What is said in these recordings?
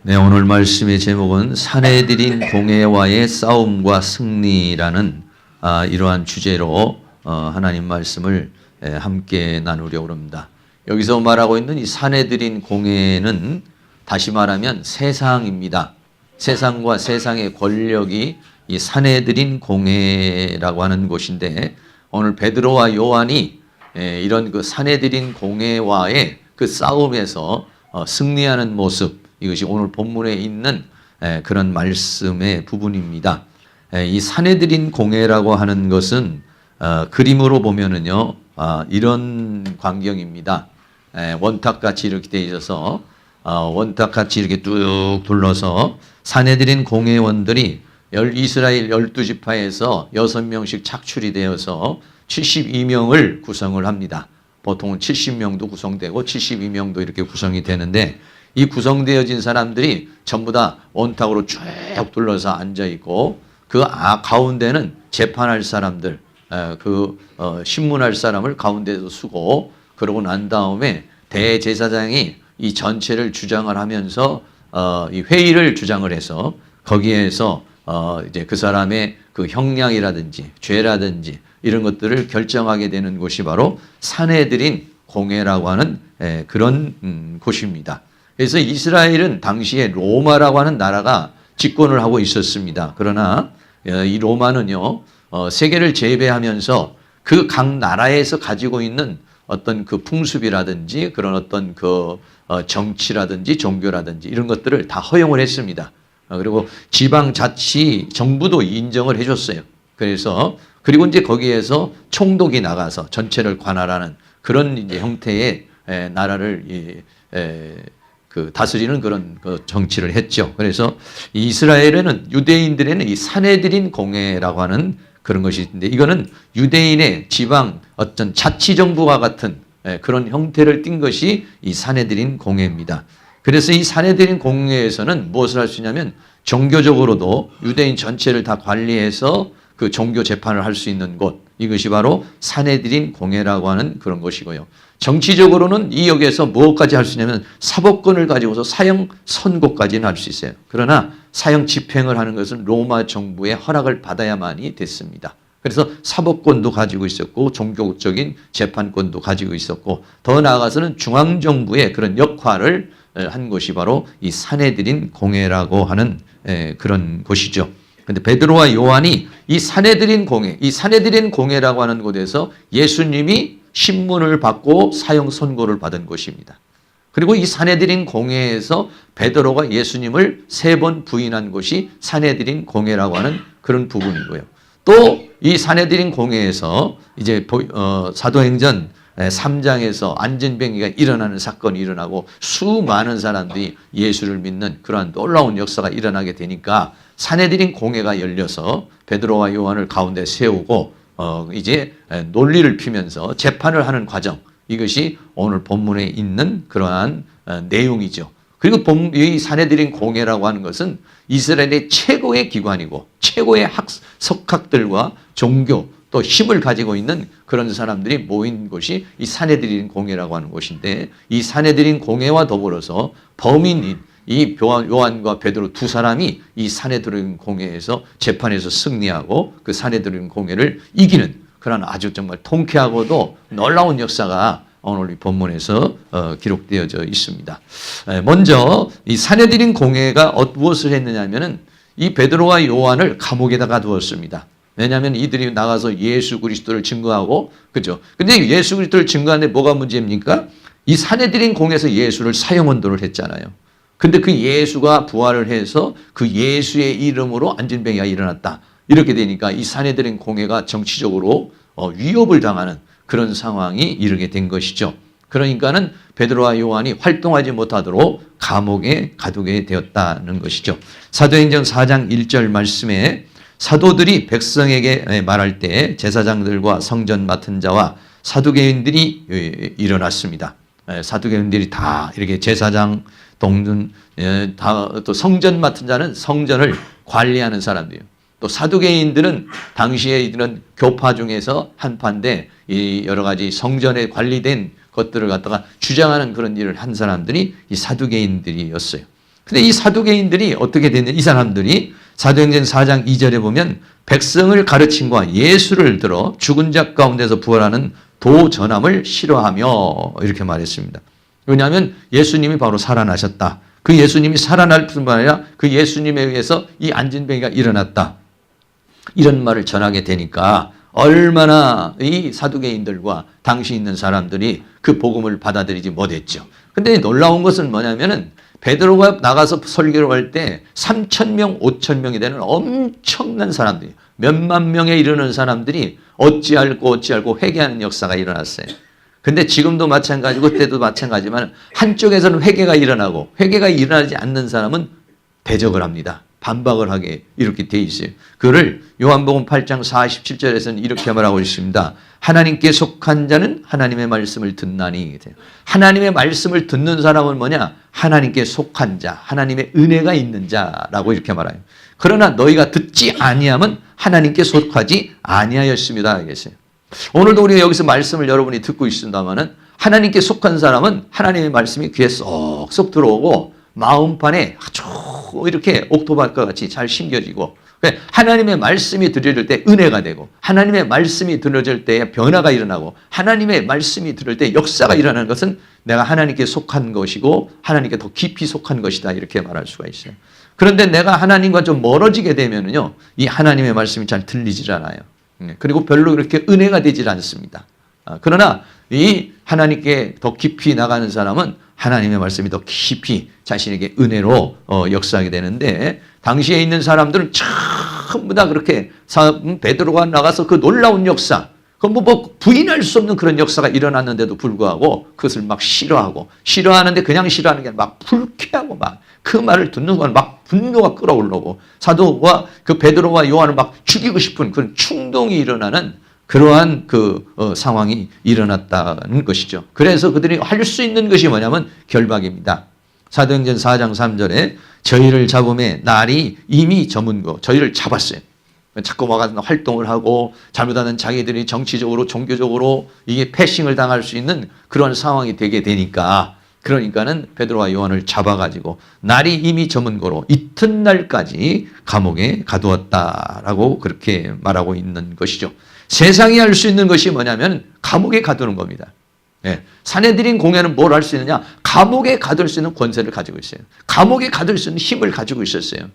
네, 오늘 말씀의 제목은 사내들인 공회와의 싸움과 승리라는 이러한 주제로 하나님 말씀을 함께 나누려고 합니다. 여기서 말하고 있는 이 사내들인 공회는 다시 말하면 세상입니다. 세상과 세상의 권력이 이 사내들인 공회라고 하는 곳인데, 오늘 베드로와 요한이 이런 그 사내들인 공회와의 그 싸움에서 승리하는 모습, 이것이 오늘 본문에 있는 그런 말씀의 부분입니다. 이 사내들인 공회라고 하는 것은 그림으로 보면은요, 이런 광경입니다. 원탁같이 이렇게 되어 있어서 원탁같이 이렇게 뚝 둘러서 사내들인 공회원들이 이스라엘 12지파에서 6명씩 착출이 되어서 72명을 구성을 합니다. 보통은 70명도 구성되고 72명도 이렇게 구성이 되는데, 이 구성되어진 사람들이 전부 다 원탁으로 쭉 둘러서 앉아 있고, 그 가운데는 재판할 사람들, 신문할 사람을 가운데서 쓰고, 그러고 난 다음에 대제사장이 이 전체를 주장을 하면서 이 회의를 주장을 해서 거기에서 이제 그 사람의 그 형량이라든지 죄라든지 이런 것들을 결정하게 되는 곳이 바로 사내들인 공회라고 하는 그런 곳입니다. 그래서 이스라엘은 당시에 로마라고 하는 나라가 집권을 하고 있었습니다. 그러나 이 로마는요, 세계를 제배하면서 그 각 나라에서 가지고 있는 어떤 그 풍습이라든지 그런 어떤 그 정치라든지 종교라든지 이런 것들을 다 허용을 했습니다. 그리고 지방자치 정부도 인정을 해줬어요. 그리고 이제 거기에서 총독이 나가서 전체를 관할하는 그런 이제 형태의 나라를 다스리는 그런 정치를 했죠. 그래서 이스라엘에는 유대인들에는 이 사내들인 공회라고 하는 그런 것이 있는데, 이거는 유대인의 지방 어떤 자치정부와 같은 그런 형태를 띈 것이 이 사내들인 공회입니다. 그래서 이 사내들인 공회에서는 무엇을 할 수 있냐면, 종교적으로도 유대인 전체를 다 관리해서 그 종교 재판을 할 수 있는 곳, 이것이 바로 사내들인 공회라고 하는 그런 것이고요. 정치적으로는 이 역에서 무엇까지 할 수 있냐면 사법권을 가지고서 사형 선고까지는 할 수 있어요. 그러나 사형 집행을 하는 것은 로마 정부의 허락을 받아야만이 됐습니다. 그래서 사법권도 가지고 있었고 종교적인 재판권도 가지고 있었고, 더 나아가서는 중앙정부의 그런 역할을 한 것이 바로 이 사내들인 공회라고 하는 그런 곳이죠. 그런데 베드로와 요한이 이 사내들인 공회, 이 사내들인 공회라고 하는 곳에서 예수님이 신문을 받고 사형 선고를 받은 곳입니다. 그리고 이 사내들인 공회에서 베드로가 예수님을 3번 부인한 곳이 사내들인 공회라고 하는 그런 부분이고요. 또 이 사내들인 공회에서 이제 사도행전 3장에서 안전병이가 일어나는 사건이 일어나고 수많은 사람들이 예수를 믿는 그러한 놀라운 역사가 일어나게 되니까 사내들인 공회가 열려서 베드로와 요한을 가운데 세우고 이제 논리를 피면서 재판을 하는 과정, 이것이 오늘 본문에 있는 그러한 내용이죠. 그리고 이 사내들인 공회라고 하는 것은 이스라엘의 최고의 기관이고 최고의 석학들과 종교 또 힘을 가지고 있는 그런 사람들이 모인 곳이 이 사내들인 공회라고 하는 곳인데, 이 사내들인 공회와 더불어서 범인인 이 요한과 베드로 두 사람이 이 사내들인 공회에서 재판에서 승리하고 그 사내들인 공회를 이기는 그런 아주 정말 통쾌하고도 놀라운 역사가 오늘 이 본문에서 기록되어져 있습니다. 먼저 이 사내들인 공회가 무엇을 했느냐면은 이 베드로와 요한을 감옥에다가 두었습니다. 왜냐하면 이들이 나가서 예수 그리스도를 증거하고, 그죠? 근데 예수 그리스도를 증거하는데 뭐가 문제입니까? 이 사내들인 공회에서 예수를 사형언도를 했잖아요. 근데 그 예수가 부활을 해서 그 예수의 이름으로 안진병이가 일어났다. 이렇게 되니까 이 사내들인 공회가 정치적으로 위협을 당하는 그런 상황이 이르게 된 것이죠. 그러니까는 베드로와 요한이 활동하지 못하도록 감옥에 가두게 되었다는 것이죠. 사도행전 4장 1절 말씀에 사도들이 백성에게 말할 때 제사장들과 성전 맡은 자와 사두개인들이 일어났습니다. 사두개인들이 다 이렇게 제사장, 동문, 또 성전 맡은 자는 성전을 관리하는 사람들이에요. 또 사두개인들은 당시에 이런 교파 중에서 한 파인데, 이 여러 가지 성전에 관리된 것들을 갖다가 주장하는 그런 일을 한 사람들이 이 사두개인들이었어요. 근데 이 사두개인들이 어떻게 됐냐? 이 사람들이 사도행전 4장 2절에 보면 백성을 가르침과 예수를 들어 죽은 자 가운데서 부활하는 도전함을 싫어하며 이렇게 말했습니다. 왜냐하면 예수님이 바로 살아나셨다. 그 예수님이 살아날 뿐만 아니라 그 예수님에 의해서 이 안진뱅이가 일어났다. 이런 말을 전하게 되니까 얼마나 이 사두개인들과 당시 있는 사람들이 그 복음을 받아들이지 못했죠. 근데 놀라운 것은 뭐냐면은 베드로가 나가서 설교를 할 때 3,000명, 5,000명이 되는 엄청난 사람들이, 몇만 명에 이르는 사람들이 어찌 알고 회개하는 역사가 일어났어요. 근데 지금도 마찬가지고 그때도 마찬가지지만 한쪽에서는 회개가 일어나고 회개가 일어나지 않는 사람은 대적을 합니다. 반박을 하게 이렇게 돼 있어요. 그를 요한복음 8장 47절에서는 이렇게 말하고 있습니다. 하나님께 속한 자는 하나님의 말씀을 듣나니. 하나님의 말씀을 듣는 사람은 뭐냐? 하나님께 속한 자, 하나님의 은혜가 있는 자라고 이렇게 말해요. 그러나 너희가 듣지 아니함은 하나님께 속하지 아니하였습니다. 알겠어요? 오늘도 우리가 여기서 말씀을 여러분이 듣고 있습니다만은 하나님께 속한 사람은 하나님의 말씀이 귀에 쏙쏙 들어오고 마음판에 아주 이렇게 옥토밭과 같이 잘 심겨지고 하나님의 말씀이 들려질 때 은혜가 되고 하나님의 말씀이 들려질 때 변화가 일어나고 하나님의 말씀이 들을 때 역사가 일어나는 것은 내가 하나님께 속한 것이고 하나님께 더 깊이 속한 것이다 이렇게 말할 수가 있어요. 그런데 내가 하나님과 좀 멀어지게 되면은요 이 하나님의 말씀이 잘 들리질 않아요. 그리고 별로 그렇게 은혜가 되질 않습니다. 그러나 이 하나님께 더 깊이 나가는 사람은 하나님의 말씀이 더 깊이 자신에게 은혜로 역사하게 되는데 당시에 있는 사람들은 전부 다 그렇게 베드로가 나가서 그 놀라운 역사, 뭐 부인할 수 없는 그런 역사가 일어났는데도 불구하고 그것을 막 싫어하는데 그냥 싫어하는 게 아니라 막 불쾌하고 막 그 말을 듣는 건 막 분노가 끌어올라오고 사도와 그 베드로와 요한을 막 죽이고 싶은 그런 충동이 일어나는 그러한 상황이 일어났다는 것이죠. 그래서 그들이 할 수 있는 것이 뭐냐면 결박입니다. 사도행전 4장 3절에 저희를 잡음에 날이 이미 저문고 저희를 잡았어요. 자꾸 와가지고 활동을 하고 잘못하는 자기들이 정치적으로 종교적으로 이게 패싱을 당할 수 있는 그런 상황이 되게 되니까 그러니까는 베드로와 요한을 잡아가지고 날이 이미 저문고로 이튿날까지 감옥에 가두었다라고 그렇게 말하고 있는 것이죠. 세상이 할 수 있는 것이 뭐냐면 감옥에 가두는 겁니다. 예. 산헤드린 공회는 뭘 할 수 있느냐? 감옥에 가둘 수 있는 권세를 가지고 있어요. 감옥에 가둘 수 있는 힘을 가지고 있었어요.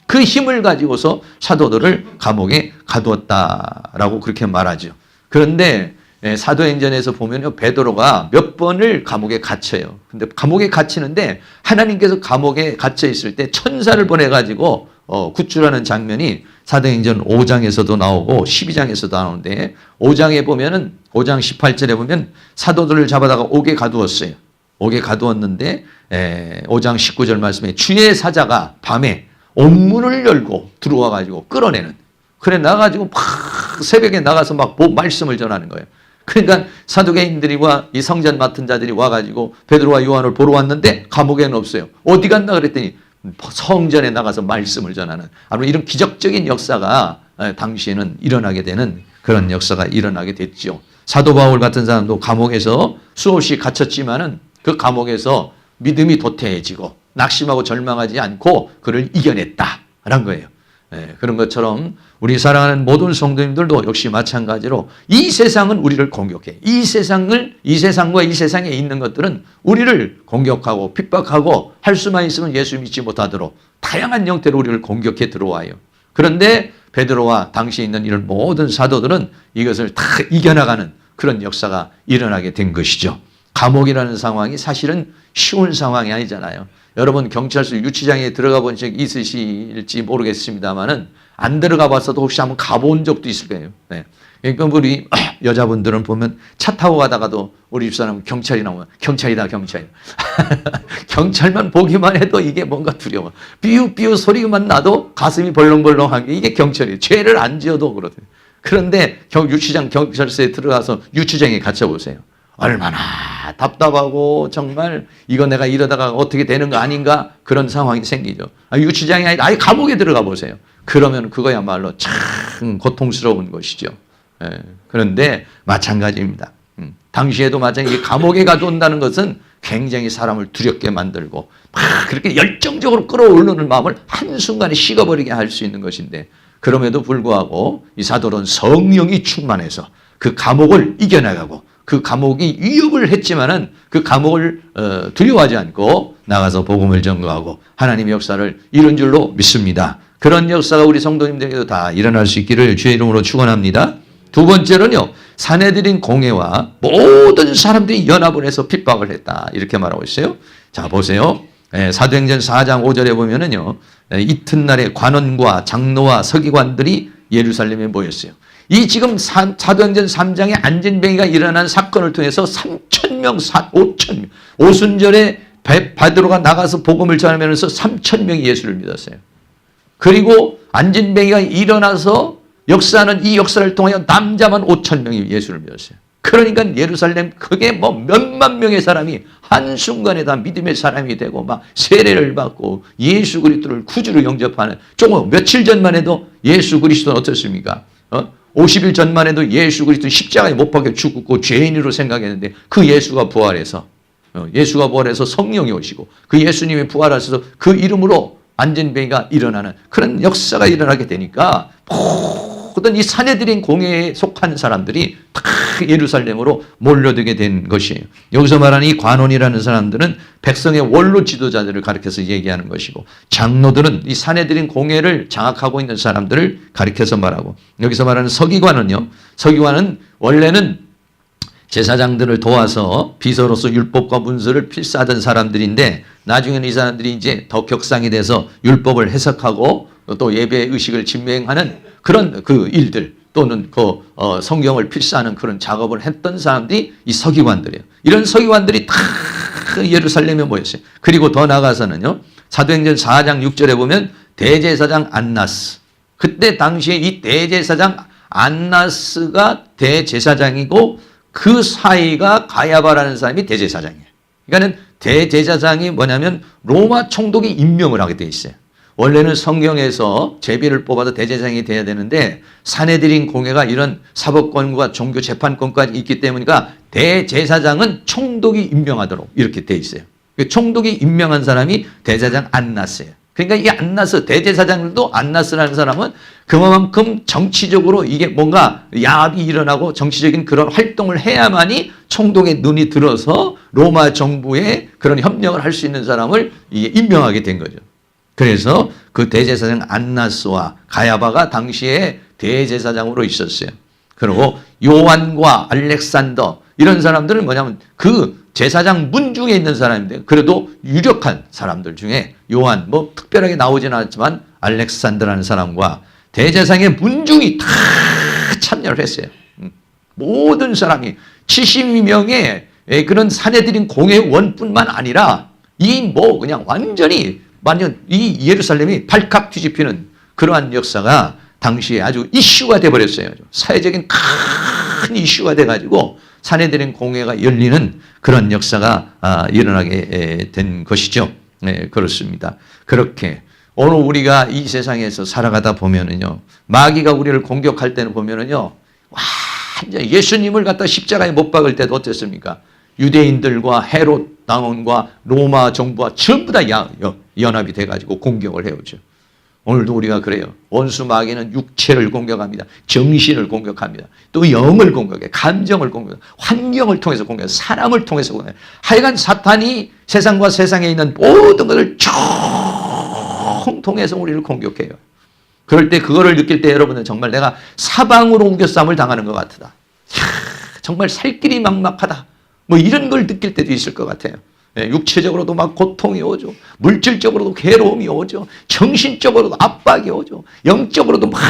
그 힘을 가지고서 사도들을 감옥에 가두었다라고 그렇게 말하죠. 그런데 사도행전에서 보면요, 베드로가 몇 번을 감옥에 갇혀요. 근데 감옥에 갇히는데 하나님께서 감옥에 갇혀 있을 때 천사를 보내가지고 구출하는 장면이 사도행전 5장에서도 나오고 12장에서도 나오는데 5장에 보면은 5장 18절에 보면 사도들을 잡아다가 옥에 가두었어요. 옥에 가두었는데 5장 19절 말씀에 주의 사자가 밤에 옥문을 열고 들어와 가지고 끌어내는. 그래 나가지고 막 새벽에 나가서 막 말씀을 전하는 거예요. 그러니까 사두개인들과 이 성전 맡은 자들이 와가지고 베드로와 요한을 보러 왔는데 감옥에는 없어요. 어디 갔나 그랬더니 성전에 나가서 말씀을 전하는 아무 이런 기적적인 역사가 당시에는 일어나게 되는 그런 역사가 일어나게 됐죠. 사도 바울 같은 사람도 감옥에서 수없이 갇혔지만은 그 감옥에서 믿음이 도태해지고 낙심하고 절망하지 않고 그를 이겨냈다라는 거예요. 그런 것처럼 우리 사랑하는 모든 성도님들도 역시 마찬가지로 이 세상은 우리를 공격해. 이 세상과 이 세상에 있는 것들은 우리를 공격하고 핍박하고 할 수만 있으면 예수 믿지 못하도록 다양한 형태로 우리를 공격해 들어와요. 그런데 베드로와 당시에 있는 이런 모든 사도들은 이것을 다 이겨나가는 그런 역사가 일어나게 된 것이죠. 감옥이라는 상황이 사실은 쉬운 상황이 아니잖아요. 여러분 경찰서 유치장에 들어가 본 적 있으실지 모르겠습니다만은 안 들어가 봤어도 혹시 한번 가본 적도 있을 거예요. 네. 그러니까 우리 여자분들은 보면 차 타고 가다가도 우리 집사람은 경찰이 나오면 경찰이다. 경찰만 보기만 해도 이게 뭔가 두려워. 삐우삐우 소리만 나도 가슴이 벌렁벌렁한 게 이게 경찰이에요. 죄를 안 지어도 그러대요. 그런데 유치장 경찰서에 들어가서 유치장에 갇혀보세요. 얼마나 답답하고 정말 이거 내가 이러다가 어떻게 되는 거 아닌가 그런 상황이 생기죠. 유치장이 아니라 아예 감옥에 들어가 보세요. 그러면 그거야말로 참 고통스러운 것이죠. 그런데 마찬가지입니다. 당시에도 마찬가지 감옥에 가둔다는 것은 굉장히 사람을 두렵게 만들고 막 그렇게 열정적으로 끌어올리는 마음을 한순간에 식어버리게 할 수 있는 것인데, 그럼에도 불구하고 이 사도는 성령이 충만해서 그 감옥을 이겨나가고, 그 감옥이 위협을 했지만은 그 감옥을 두려워하지 않고 나가서 복음을 전거하고 하나님의 역사를 이룬 줄로 믿습니다. 그런 역사가 우리 성도님들에게도 다 일어날 수 있기를 주의 이름으로 축원합니다. 두 번째는요, 사내들인 공회와 모든 사람들이 연합을 해서 핍박을 했다, 이렇게 말하고 있어요. 자, 보세요. 사도행전 4장 5절에 보면은요, 이튿날에 관원과 장로와 서기관들이 예루살렘에 모였어요. 이 지금 사도행전 3장에 안진뱅이가 일어난 사건을 통해서 3,000명, 5,000명, 오순절에 베드로가 나가서 복음을 전하면서 3,000명이 예수를 믿었어요. 그리고 안진뱅이가 일어나서 역사는 이 역사를 통하여 남자만 5,000명이 예수를 믿었어요. 그러니까 예루살렘 그게 뭐 몇만 명의 사람이 한순간에 다 믿음의 사람이 되고 막 세례를 받고 예수 그리스도를 구주로 영접하는, 조금 며칠 전만 해도 예수 그리스도는 어떻습니까? 50일 전만 해도 예수 그리스도 십자가에 못 박혀 죽고 죄인으로 생각했는데 그 예수가 부활해서 성령이 오시고 그 예수님이 부활하셔서 그 이름으로 안진뱅이가 일어나는 그런 역사가 일어나게 되니까 모든 이 사내들인 공회에 속한 사람들이 다 예루살렘으로 몰려들게 된 것이에요. 여기서 말하는 이 관원이라는 사람들은 백성의 원로 지도자들을 가리켜서 얘기하는 것이고, 장로들은 이 사내들인 공회를 장악하고 있는 사람들을 가리켜서 말하고, 여기서 말하는 서기관은요, 서기관은 원래는 제사장들을 도와서 비서로서 율법과 문서를 필사하던 사람들인데, 나중에는 이 사람들이 이제 더 격상이 돼서 율법을 해석하고 또 예배 의식을 진행하는 그런 그 일들, 또는 그 성경을 필사하는 그런 작업을 했던 사람들이 이 서기관들이에요. 이런 서기관들이 다 예루살렘에 모였어요. 그리고 더 나아가서는요, 사도행전 4장 6절에 보면 대제사장 안나스, 그때 당시에 이 대제사장 안나스가 대제사장이고 그 사이가 가야바라는 사람이 대제사장이에요. 그러니까는 대제사장이 뭐냐면 로마 총독이 임명을 하게 돼 있어요. 원래는 성경에서 제비를 뽑아서 대제사장이 돼야 되는데 사내들인 공회가 이런 사법권과 종교 재판권까지 있기 때문이니까 대제사장은 총독이 임명하도록 이렇게 돼 있어요. 총독이 임명한 사람이 대제사장 안나스예요. 그러니까 이 안나스, 대제사장들도 안나스라는 사람은 그만큼 정치적으로 이게 뭔가 야합이 일어나고 정치적인 그런 활동을 해야만이 총독의 눈이 들어서 로마 정부에 그런 협력을 할 수 있는 사람을 임명하게 된 거죠. 그래서 그 대제사장 안나스와 가야바가 당시에 대제사장으로 있었어요. 그리고 요한과 알렉산더, 이런 사람들은 뭐냐면 그 제사장 문 중에 있는 사람인데 그래도 유력한 사람들 중에 요한, 뭐 특별하게 나오지는 않았지만 알렉산더라는 사람과 대제사장의 문중이 다 참여를 했어요. 모든 사람이 72명의 그런 사내들인 공회원뿐만 아니라 이 뭐 그냥 완전히 이 예루살렘이 발칵 뒤집히는 그러한 역사가 당시에 아주 이슈가 돼버렸어요. 사회적인 큰 이슈가 돼가지고 사내들인 공회가 열리는 그런 역사가 일어나게 된 것이죠. 네, 그렇습니다. 그렇게 오늘 우리가 이 세상에서 살아가다 보면은요, 마귀가 우리를 공격할 때는 보면은요, 완전 예수님을 갖다 십자가에 못 박을 때도 어땠습니까? 유대인들과 헤롯 당원과 로마 정부와 전부 다 연합이 돼가지고 공격을 해오죠. 오늘도 우리가 그래요. 원수 마귀는 육체를 공격합니다. 정신을 공격합니다. 또 영을 공격해, 감정을 공격해, 환경을 통해서 공격해, 사람을 통해서 공격해. 하여간 사탄이 세상과 세상에 있는 모든 것을 통해서 우리를 공격해요. 그럴 때 그거를 느낄 때 여러분은 정말 내가 사방으로 우겨쌈을 당하는 것 같다. 정말 살 길이 막막하다. 뭐 이런 걸 느낄 때도 있을 것 같아요. 육체적으로도 막 고통이 오죠. 물질적으로도 괴로움이 오죠. 정신적으로도 압박이 오죠. 영적으로도 막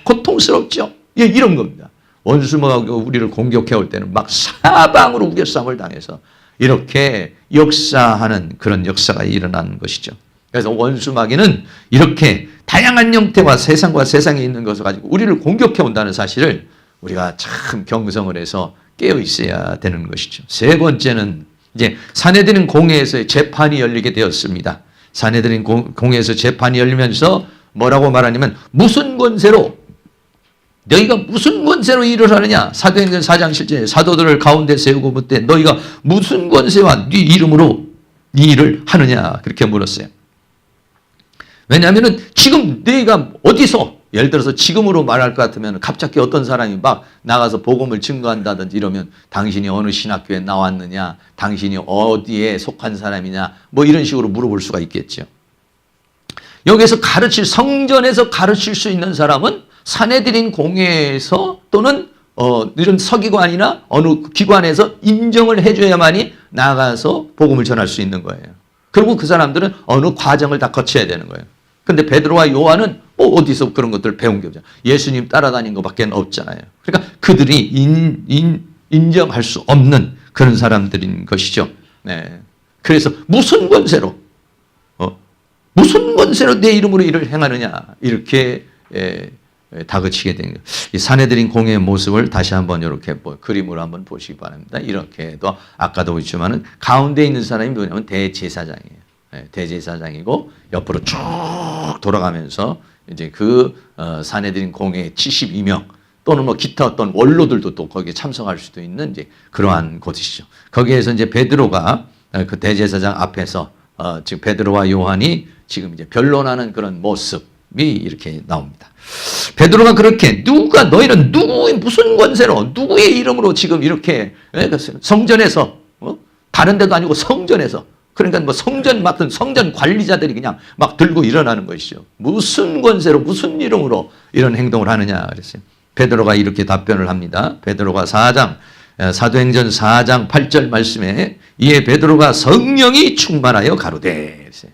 고통스럽죠. 이런 겁니다. 원수가 우리를 공격해 올 때는 막 사방으로 우겨쌈을 당해서 이렇게 역사하는 그런 역사가 일어나는 것이죠. 그래서 원수 마귀는 이렇게 다양한 형태와 세상과 세상에 있는 것을 가지고 우리를 공격해 온다는 사실을 우리가 참 경성을 해서 깨어 있어야 되는 것이죠. 세 번째는 이제 사내들인 공회에서 재판이 열리게 되었습니다. 사내들인 공회에서 재판이 열리면서 뭐라고 말하냐면 무슨 권세로 너희가 무슨 권세로 일을 하느냐? 사도행전 4장 7절에 사도들을 가운데 세우고 묻되 너희가 무슨 권세와 네 이름으로 이 일을 하느냐? 그렇게 물었어요. 왜냐하면 지금 너희가 어디서, 예를 들어서 지금으로 말할 것 같으면 갑자기 어떤 사람이 막 나가서 복음을 증거한다든지 이러면 당신이 어느 신학교에 나왔느냐, 당신이 어디에 속한 사람이냐, 뭐 이런 식으로 물어볼 수가 있겠죠. 여기서 성전에서 가르칠 수 있는 사람은 사내들인 공회에서 또는 이런 서기관이나 어느 기관에서 인정을 해줘야만이 나가서 복음을 전할 수 있는 거예요. 그리고 그 사람들은 어느 과정을 다 거쳐야 되는 거예요. 근데 베드로와 요한은 어디서 그런 것들을 배운 게 없잖아요. 예수님 따라다닌 것밖에 없잖아요. 그러니까 그들이 인정할 수 없는 그런 사람들인 것이죠. 네. 그래서 무슨 권세로 내 이름으로 일을 행하느냐, 이렇게 다그치게 된 거예요. 이 사내들인 공회의 모습을 다시 한번 이렇게 그림으로 한번 보시기 바랍니다. 이렇게 해도 아까도 보였지만은 가운데 있는 사람이 뭐냐면 대제사장이에요. 대제사장이고 옆으로 쭉 돌아가면서 이제 그 사내들인 공회 72명 또는 뭐 기타 어떤 원로들도 또 거기에 참석할 수도 있는 이제 그러한 곳이죠. 거기에서 이제 베드로가 그 대제사장 앞에서 지금 베드로와 요한이 지금 이제 변론하는 그런 모습이 이렇게 나옵니다. 베드로가 그렇게 너희는 무슨 권세로 누구의 이름으로 지금 이렇게 성전에서 다른 데도 아니고 성전에서, 그러니까 뭐 성전 맡은 성전 관리자들이 그냥 막 들고 일어나는 것이죠. 무슨 권세로 무슨 이름으로 이런 행동을 하느냐 그랬어요. 베드로가 이렇게 답변을 합니다. 베드로가 사도행전 4장 8절 말씀에 이에 베드로가 성령이 충만하여 가로되 그랬어요.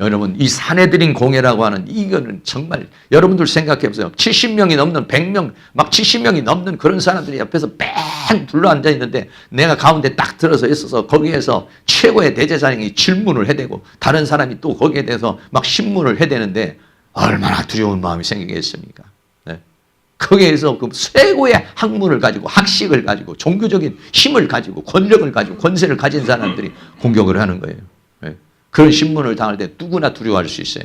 여러분, 이 사내들인 공회라고 하는 이거는 정말 여러분들 생각해 보세요. 70명이 넘는 100명, 막 70명이 넘는 그런 사람들이 옆에서 뺑 둘러 앉아 있는데 내가 가운데 딱 들어서 있어서 거기에서 최고의 대제사장이 질문을 해대고 다른 사람이 또 거기에 대해서 막 신문을 해대는데 얼마나 두려운 마음이 생기겠습니까? 네. 거기에서 그 최고의 학문을 가지고 학식을 가지고 종교적인 힘을 가지고 권력을 가지고 권세를 가진 사람들이 공격을 하는 거예요. 네. 그런 신문을 당할 때 누구나 두려워할 수 있어요.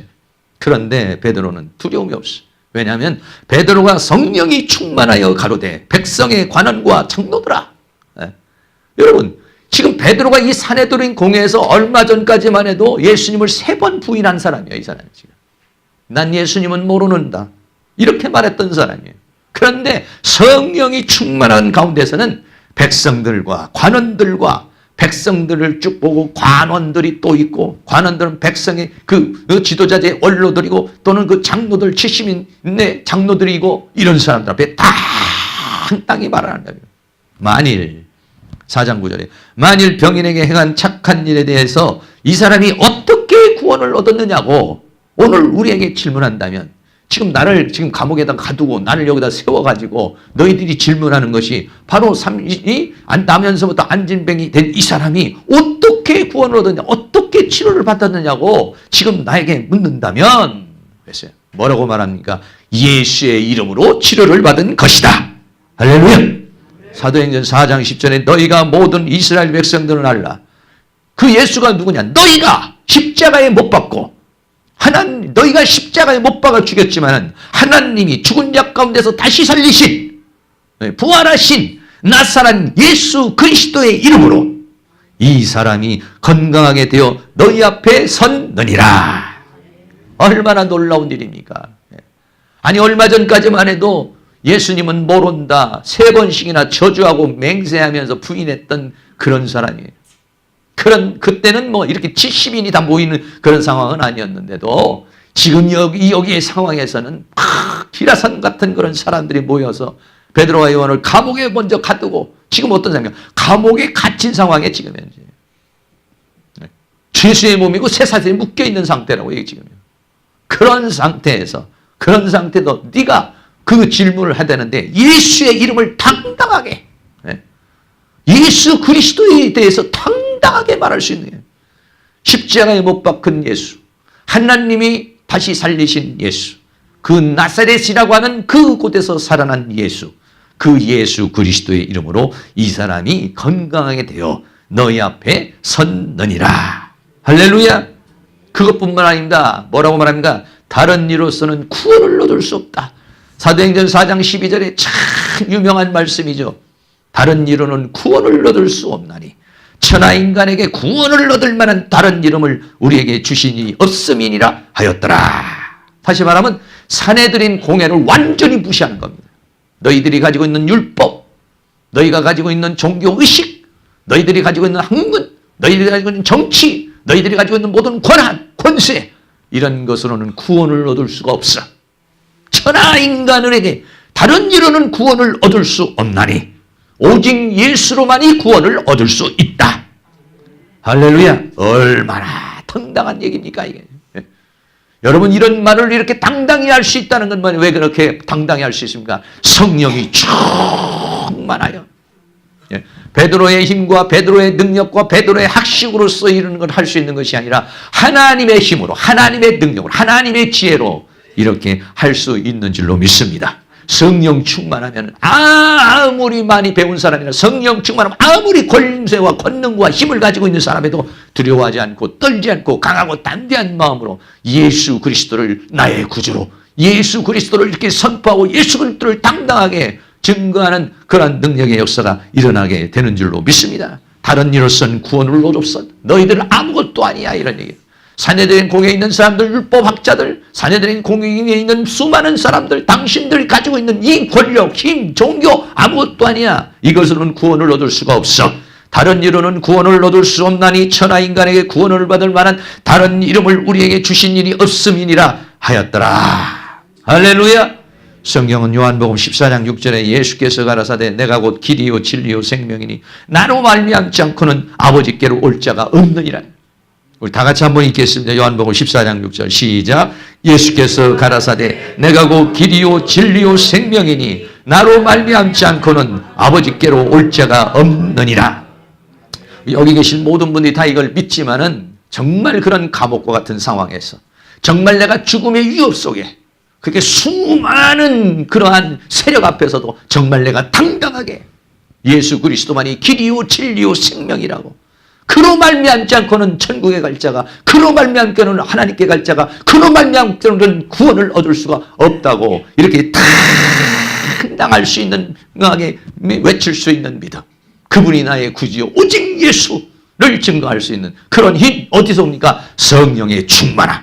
그런데 베드로는 두려움이 없어. 왜냐하면 베드로가 성령이 충만하여 가로되 백성의 관원과 장로들아. 네. 여러분, 지금 베드로가 이 사내들인 공회에서 얼마 전까지만 해도 예수님을 3번 부인한 사람이에요. 이 사람이 지금. 난 예수님은 모르는다. 이렇게 말했던 사람이에요. 그런데 성령이 충만한 가운데서는 백성들과 관원들과 백성들을 쭉 보고 관원들이 또 있고, 관원들은 백성의 그 지도자의 원로들이고 또는 그 장로들 70인의 장로들이고, 이런 사람들 앞에 당당히 말하는 거예요. 만일 4장 9절에 만일 병인에게 행한 착한 일에 대해서 이 사람이 어떻게 구원을 얻었느냐고 오늘 우리에게 질문한다면, 지금 나를 지금 감옥에다 가두고 나를 여기다 세워가지고 너희들이 질문하는 것이 바로 나면서부터 안진병이 된 이 사람이 어떻게 구원을 얻었냐, 어떻게 치료를 받았느냐고 지금 나에게 묻는다면, 그랬어요. 뭐라고 말합니까? 예수의 이름으로 치료를 받은 것이다. 할렐루야. 사도행전 4장 10절에 너희가 모든 이스라엘 백성들은 알라. 그 예수가 누구냐? 너희가 십자가에 못 박고 너희가 십자가에 못 박아 죽였지만 하나님이 죽은 자 가운데서 다시 살리신, 부활하신 나사렛 예수 그리스도의 이름으로 이 사람이 건강하게 되어 너희 앞에 섰느니라. 얼마나 놀라운 일입니까? 아니, 얼마 전까지만 해도 예수님은 모른다 3번씩이나 저주하고 맹세하면서 부인했던 그런 사람이에요. 그때는 뭐 이렇게 70인이 다 모이는 그런 상황은 아니었는데도 지금 여기의 상황에서는 기라산 같은 그런 사람들이 모여서 베드로와 요한을 감옥에 먼저 가두고, 지금 어떤 상황이에요? 감옥에 갇힌 상황에 지금 현재 죄수의 몸이고 쇠사슬에 묶여있는 상태라고 이게 지금. 그런 상태에서, 그런 상태도 네가 그 질문을 해야 되는데 예수의 이름을 당당하게, 예수 그리스도에 대해서 당당하게 말할 수 있는 거예요. 십자가에 못 박힌 예수, 하나님이 다시 살리신 예수, 그 나사렛이라고 하는 그 곳에서 살아난 예수, 그 예수 그리스도의 이름으로 이 사람이 건강하게 되어 너희 앞에 섰느니라. 할렐루야. 그것뿐만 아닙니다. 뭐라고 말합니까? 다른 이로서는 구원을 얻을 수 없다. 사도행전 4장 12절에 참 유명한 말씀이죠. 다른 이로는 구원을 얻을 수 없나니 천하 인간에게 구원을 얻을 만한 다른 이름을 우리에게 주시니 없음이니라 하였더라. 다시 말하면 사내들인 공회를 완전히 무시한 겁니다. 너희들이 가지고 있는 율법, 너희가 가지고 있는 종교의식, 너희들이 가지고 있는 학문, 너희들이 가지고 있는 정치, 너희들이 가지고 있는 모든 권한, 권세, 이런 것으로는 구원을 얻을 수가 없어. 천하 인간에게 다른 이로는 구원을 얻을 수 없나니 오직 예수로만이 구원을 얻을 수 있다. 할렐루야. 얼마나 당당한 얘기입니까 이게. 여러분, 이런 말을 이렇게 당당히 할 수 있다는 건 왜 그렇게 당당히 할 수 있습니까? 성령이 충만하여. 베드로의 힘과 베드로의 능력과 베드로의 학식으로서 이런 걸 할 수 있는 것이 아니라 하나님의 힘으로, 하나님의 능력으로, 하나님의 지혜로 이렇게 할 수 있는 줄로 믿습니다. 성령 충만하면 아무리 많이 배운 사람이나 성령 충만하면 아무리 권세와 권능과 힘을 가지고 있는 사람에도 두려워하지 않고 떨지 않고 강하고 담대한 마음으로 예수 그리스도를 나의 구주로, 예수 그리스도를 이렇게 선포하고 예수 그리스도를 당당하게 증거하는 그런 능력의 역사가 일어나게 되는 줄로 믿습니다. 다른 이로서는 구원을 얻었어. 너희들은 아무것도 아니야, 이런 얘기예요. 사내들인 공회에 있는 사람들, 율법학자들, 사내들인 공회에 있는 수많은 사람들, 당신들이 가지고 있는 이 권력, 힘, 종교 아무것도 아니야. 이것으로는 구원을 얻을 수가 없어. 다른 이로는 구원을 얻을 수 없나니 천하 인간에게 구원을 받을 만한 다른 이름을 우리에게 주신 일이 없음이니라 하였더라. 할렐루야. 성경은 요한복음 14장 6절에 예수께서 가라사대 내가 곧 길이요 진리요 생명이니 나로 말미암지 않고는 아버지께로 올 자가 없느니라. 우리 다 같이 한번 읽겠습니다. 요한복음 14장 6절 시작. 예수께서 가라사대 내가 곧 길이요 진리요 생명이니 나로 말미암지 않고는 아버지께로 올 자가 없느니라. 여기 계신 모든 분들이 다 이걸 믿지만은 정말 그런 감옥과 같은 상황에서 정말 내가 죽음의 위협 속에 그렇게 수많은 그러한 세력 앞에서도 정말 내가 당당하게 예수 그리스도만이 길이요 진리요 생명이라고, 그로 말미암지 않고는 천국에 갈 자가, 그로 말미암고는 하나님께 갈 자가, 그로 말미암고는 구원을 얻을 수가 없다고 이렇게 당당할 수 있는, 강하게 외칠 수 있는 믿음, 그분이 나의 구주요 오직 예수를 증거할 수 있는 그런 힘 어디서 옵니까? 성령의 충만함.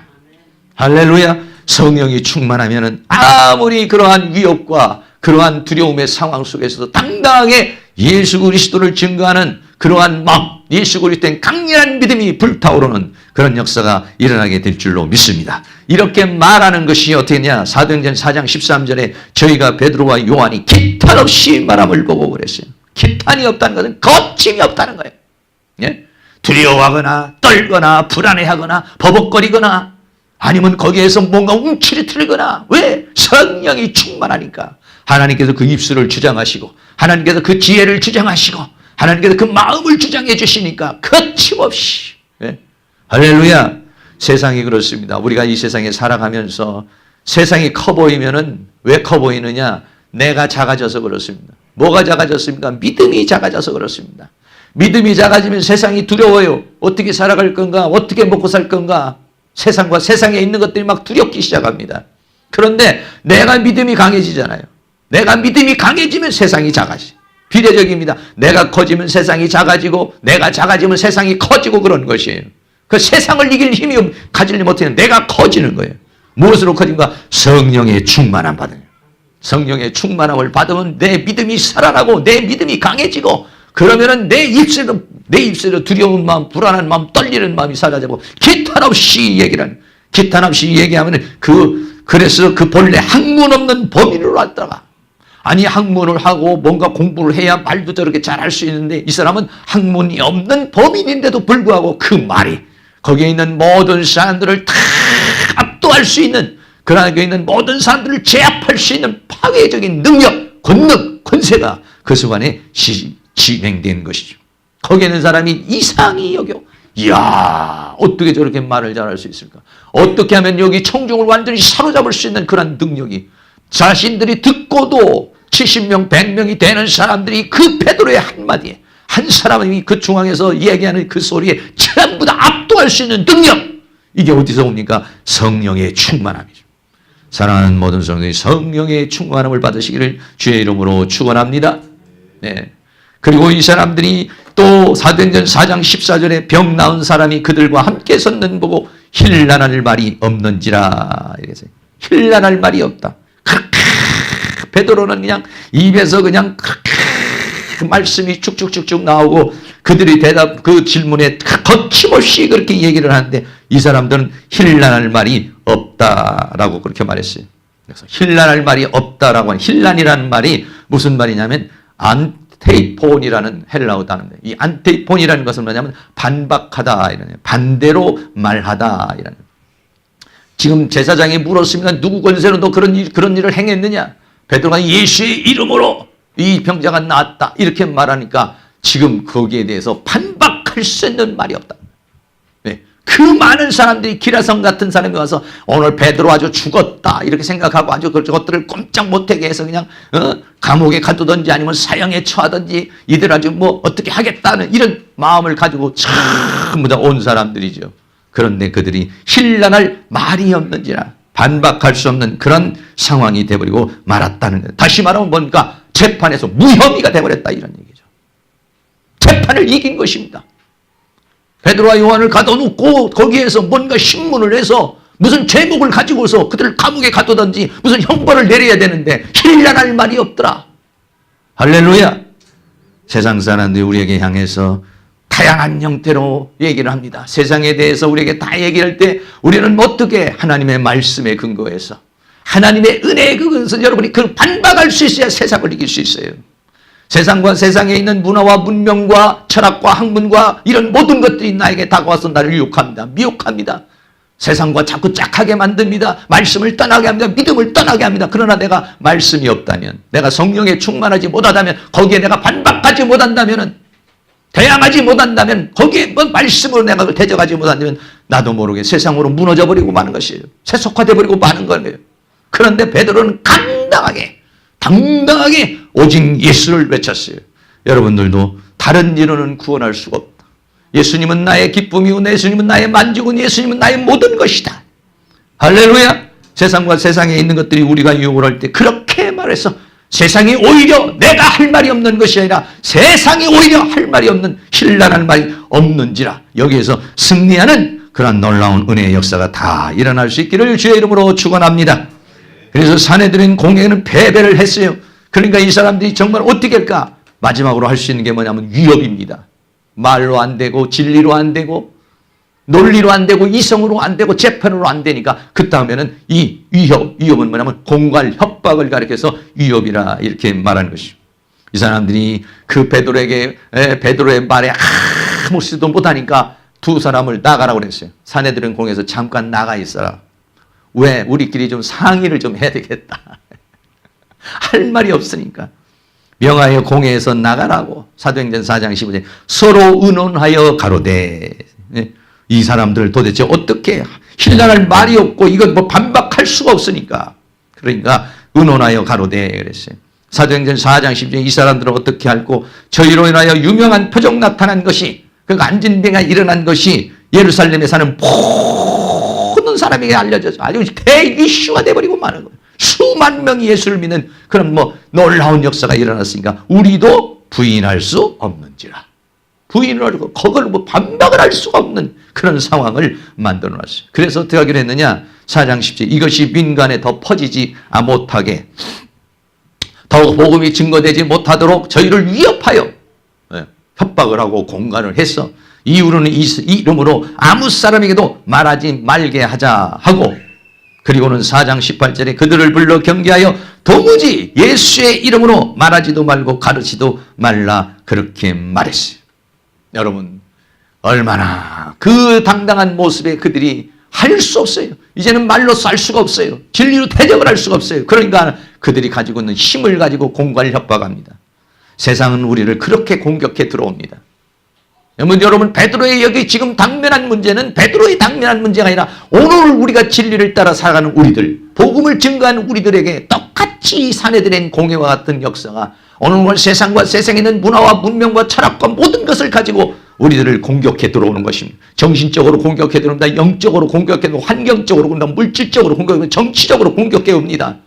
할렐루야. 성령이 충만하면 아무리 그러한 위협과 그러한 두려움의 상황 속에서도 당당하게 예수 그리스도를 증거하는 그러한 마음, 예수 그리스도의 강렬한 믿음이 불타오르는 그런 역사가 일어나게 될 줄로 믿습니다. 이렇게 말하는 것이 어떻게 했냐? 사도행전 4장 13절에 저희가 베드로와 요한이 기탄 없이 말함을 보고 그랬어요. 기탄이 없다는 것은 거침이 없다는 거예요. 예? 두려워하거나 떨거나 불안해하거나 버벅거리거나 아니면 거기에서 뭔가 움츠리틀거나, 왜? 성령이 충만하니까. 하나님께서 그 입술을 주장하시고 하나님께서 그 지혜를 주장하시고 하나님께서 그 마음을 주장해 주시니까 거침없이. 예? 할렐루야. 세상이 그렇습니다. 우리가 이 세상에 살아가면서 세상이 커 보이면은 왜 커 보이느냐? 내가 작아져서 그렇습니다. 뭐가 작아졌습니까? 믿음이 작아져서 그렇습니다. 믿음이 작아지면 세상이 두려워요. 어떻게 살아갈 건가? 어떻게 먹고 살 건가? 세상과 세상에 있는 것들이 막 두렵기 시작합니다. 그런데 내가 믿음이 강해지잖아요. 내가 믿음이 강해지면 세상이 작아지. 비례적입니다. 내가 커지면 세상이 작아지고 내가 작아지면 세상이 커지고 그런 것이에요. 그 세상을 이길 힘이 가지지 못하는 내가 커지는 거예요. 무엇으로 커진가? 성령의 충만함 받으면. 성령의 충만함을 받으면 내 믿음이 살아나고 내 믿음이 강해지고, 그러면은 내 입술에 두려운 마음, 불안한 마음, 떨리는 마음이 사라지고 기탄 없이 얘기를, 기탄 없이 얘기하면 그래서 그 본래 학문 없는 범인으로 왔다가, 아니 학문을 하고 뭔가 공부를 해야 말도 저렇게 잘할 수 있는데 이 사람은 학문이 없는 범인인데도 불구하고 그 말이 거기에 있는 모든 사람들을 다 압도할 수 있는, 그러나 있는 모든 사람들을 제압할 수 있는 파괴적인 능력, 권능, 권세가 그 순간에 진행된 것이죠. 거기에 있는 사람이 이상히 여겨. 이야, 어떻게 저렇게 말을 잘할 수 있을까? 어떻게 하면 여기 청중을 완전히 사로잡을 수 있는 그런 능력이, 자신들이 듣고도 70명, 100명이 되는 사람들이 그 베드로의 한마디에, 한 사람이 그 중앙에서 얘기하는 그 소리에 전부 다 압도할 수 있는 능력, 이게 어디서 옵니까? 성령의 충만함이죠. 사랑하는 모든 성도들이 성령의 충만함을 받으시기를 주의 이름으로 축원합니다. 네. 그리고 이 사람들이 또 사도행전 4장 14절에 병 나은 사람이 그들과 함께 섰는 보고 힐난할 말이 없는지라. 이래서 힐난할 말이 없다. 베드로는 그냥 입에서 그냥 그 말씀이 쭉쭉쭉쭉 나오고 그들이 그 질문에 거침없이 그렇게 얘기를 하는데 이 사람들은 힐난할 말이 없다라고 그렇게 말했어요. 그래서 힐난할 말이 없다라고 하는 힐난이라는 말이 무슨 말이냐면 안테이폰이라는 헬라어 단어입니다. 이 안테이폰이라는 것은 뭐냐면 반박하다 이런 반대로 말하다 이런. 지금 제사장이 물었습니다. 누구 권세로 너 그런 일을 행했느냐? 베드로가 예수의 이름으로 이 병자가 나았다 이렇게 말하니까 지금 거기에 대해서 반박할 수 있는 말이 없다. 네. 그 많은 사람들이 기라성 같은 사람이 와서 오늘 베드로 아주 죽었다 이렇게 생각하고 아주 그것들을 꼼짝 못하게 해서 그냥 감옥에 가두든지 아니면 사형에 처하든지 이들 아주 뭐 어떻게 하겠다는 이런 마음을 가지고 전부 다 온 사람들이죠. 그런데 그들이 힐난할 말이 없는지라 반박할 수 없는 그런 상황이 되어버리고 말았다는 거예요. 다시 말하면 뭔가 재판에서 무혐의가 되어버렸다 이런 얘기죠. 재판을 이긴 것입니다. 베드로와 요한을 가둬놓고 거기에서 뭔가 신문을 해서 무슨 제목을 가지고서 그들을 감옥에 가두든지 무슨 형벌을 내려야 되는데 힐난할 말이 없더라. 할렐루야. 세상 사람들이 우리에게 향해서 다양한 형태로 얘기를 합니다. 세상에 대해서 우리에게 다 얘기할 때 우리는 어떻게 하나님의 말씀에 근거해서 하나님의 은혜에 그것을 여러분이 그 반박할 수 있어야 세상을 이길 수 있어요. 세상과 세상에 있는 문화와 문명과 철학과 학문과 이런 모든 것들이 나에게 다가와서 나를 유혹합니다. 미혹합니다. 세상과 자꾸 짝하게 만듭니다. 말씀을 떠나게 합니다. 믿음을 떠나게 합니다. 그러나 내가 말씀이 없다면 내가 성령에 충만하지 못하다면 거기에 내가 반박하지 못한다면 대항하지 못한다면 거기에 뭐 말씀으로 내가 대적하지 못한다면 나도 모르게 세상으로 무너져 버리고 마는 것이에요. 세속화돼 버리고 마는 거예요. 그런데 베드로는 당당하게 오직 예수를 외쳤어요. 여러분들도 다른 이로는 구원할 수가 없다. 예수님은 나의 기쁨이고 예수님은 나의 만족은 예수님은 나의 모든 것이다. 할렐루야. 세상과 세상에 있는 것들이 우리가 유혹을 할 때 그렇게 말해서 세상이 오히려 내가 할 말이 없는 것이 아니라 세상이 오히려 할 말이 없는 힐난할 말이 없는지라 여기에서 승리하는 그런 놀라운 은혜의 역사가 다 일어날 수 있기를 주의 이름으로 축원합니다. 그래서 사내들인 공회는 패배를 했어요. 그러니까 이 사람들이 정말 어떻게 할까? 마지막으로 할 수 있는 게 뭐냐면 위협입니다. 말로 안 되고 진리로 안 되고 논리로 안 되고 이성으로 안 되고 재판으로 안 되니까 그 다음에는 이 위협은 뭐냐면 공갈 협박을 가리켜서 위협이라 이렇게 말하는 것이죠. 이 사람들이 그 베드로의 말에 아무 쓰도 못하니까 두 사람을 나가라고 그랬어요. 사내들은 공에서 잠깐 나가 있어라. 왜? 우리끼리 좀 상의를 좀 해야 되겠다. 할 말이 없으니까. 명하여 공회에서 나가라고. 사도행전 4장 15절 서로 의논하여 가로되. 이 사람들 도대체 어떻게 힐난할 말이 없고 이건 뭐 반박할 수가 없으니까. 그러니까 의논하여 가로되 그랬어요. 사도행전 4장 10절에 이 사람들은 어떻게 할고 저희로 인하여 유명한 표적 나타난 것이 그 안진뱅이가 일어난 것이 예루살렘에 사는 모든 사람에게 알려져서 아주 대이슈가 돼버리고 마는 거예요. 수만 명이 예수를 믿는 그런 뭐 놀라운 역사가 일어났으니까 우리도 부인할 수 없는지라. 부인을 하고 그걸 뭐 반박을 할 수가 없는 그런 상황을 만들어놨어요. 그래서 어떻게 하기로 했느냐? 4장 10절 이것이 민간에 더 퍼지지 못하게 더 복음이 증거되지 못하도록 저희를 위협하여 협박을 하고 공간을 해서 이후로는 이 이름으로 아무 사람에게도 말하지 말게 하자 하고 그리고는 4장 18절에 그들을 불러 경계하여 도무지 예수의 이름으로 말하지도 말고 가르치도 말라 그렇게 말했어요. 여러분 얼마나 그 당당한 모습에 그들이 할 수 없어요. 이제는 말로써 할 수가 없어요. 진리로 대적을 할 수가 없어요. 그러니까 그들이 가지고 있는 힘을 가지고 공갈을 협박합니다. 세상은 우리를 그렇게 공격해 들어옵니다. 여러분 베드로의 여기 지금 당면한 문제는 베드로의 당면한 문제가 아니라 오늘 우리가 진리를 따라 살아가는 우리들 복음을 증거하는 우리들에게 똑같이 사내들의 공회와 같은 역사가 오늘 세상과 세상에 있는 문화와 문명과 철학과 모든 것을 가지고 우리들을 공격해 들어오는 것입니다. 정신적으로 공격해 들어옵니다. 영적으로 공격해 들어옵니다. 환경적으로 공격합니다. 물질적으로 공격합니다. 정치적으로 공격해 옵니다.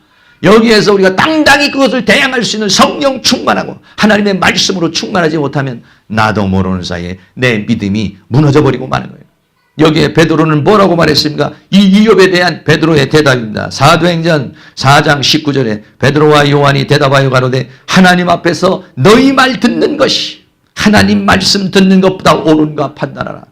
여기에서 우리가 당당히 그것을 대항할 수 있는 성령 충만하고 하나님의 말씀으로 충만하지 못하면 나도 모르는 사이에 내 믿음이 무너져 버리고 마는 거예요. 여기에 베드로는 뭐라고 말했습니까? 이 위협에 대한 베드로의 대답입니다. 사도행전 4장 19절에 베드로와 요한이 대답하여 가로되 하나님 앞에서 너희 말 듣는 것이 하나님 말씀 듣는 것보다 옳은가 판단하라.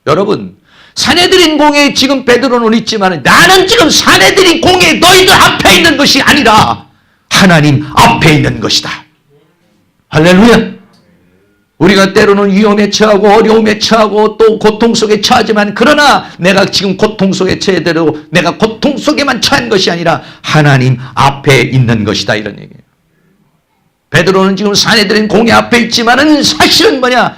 여러분, 사내들인 공회에 지금 베드로는 있지만 나는 지금 사내들인 공회에 너희들 앞에 있는 것이 아니라 하나님 앞에 있는 것이다. 할렐루야. 우리가 때로는 위험에 처하고 어려움에 처하고 또 고통 속에 처하지만 그러나 내가 지금 고통 속에 처해대로 내가 고통 속에만 처한 것이 아니라 하나님 앞에 있는 것이다, 이런 얘기예요. 베드로는 지금 사내들인 공회 앞에 있지만은 사실은 뭐냐?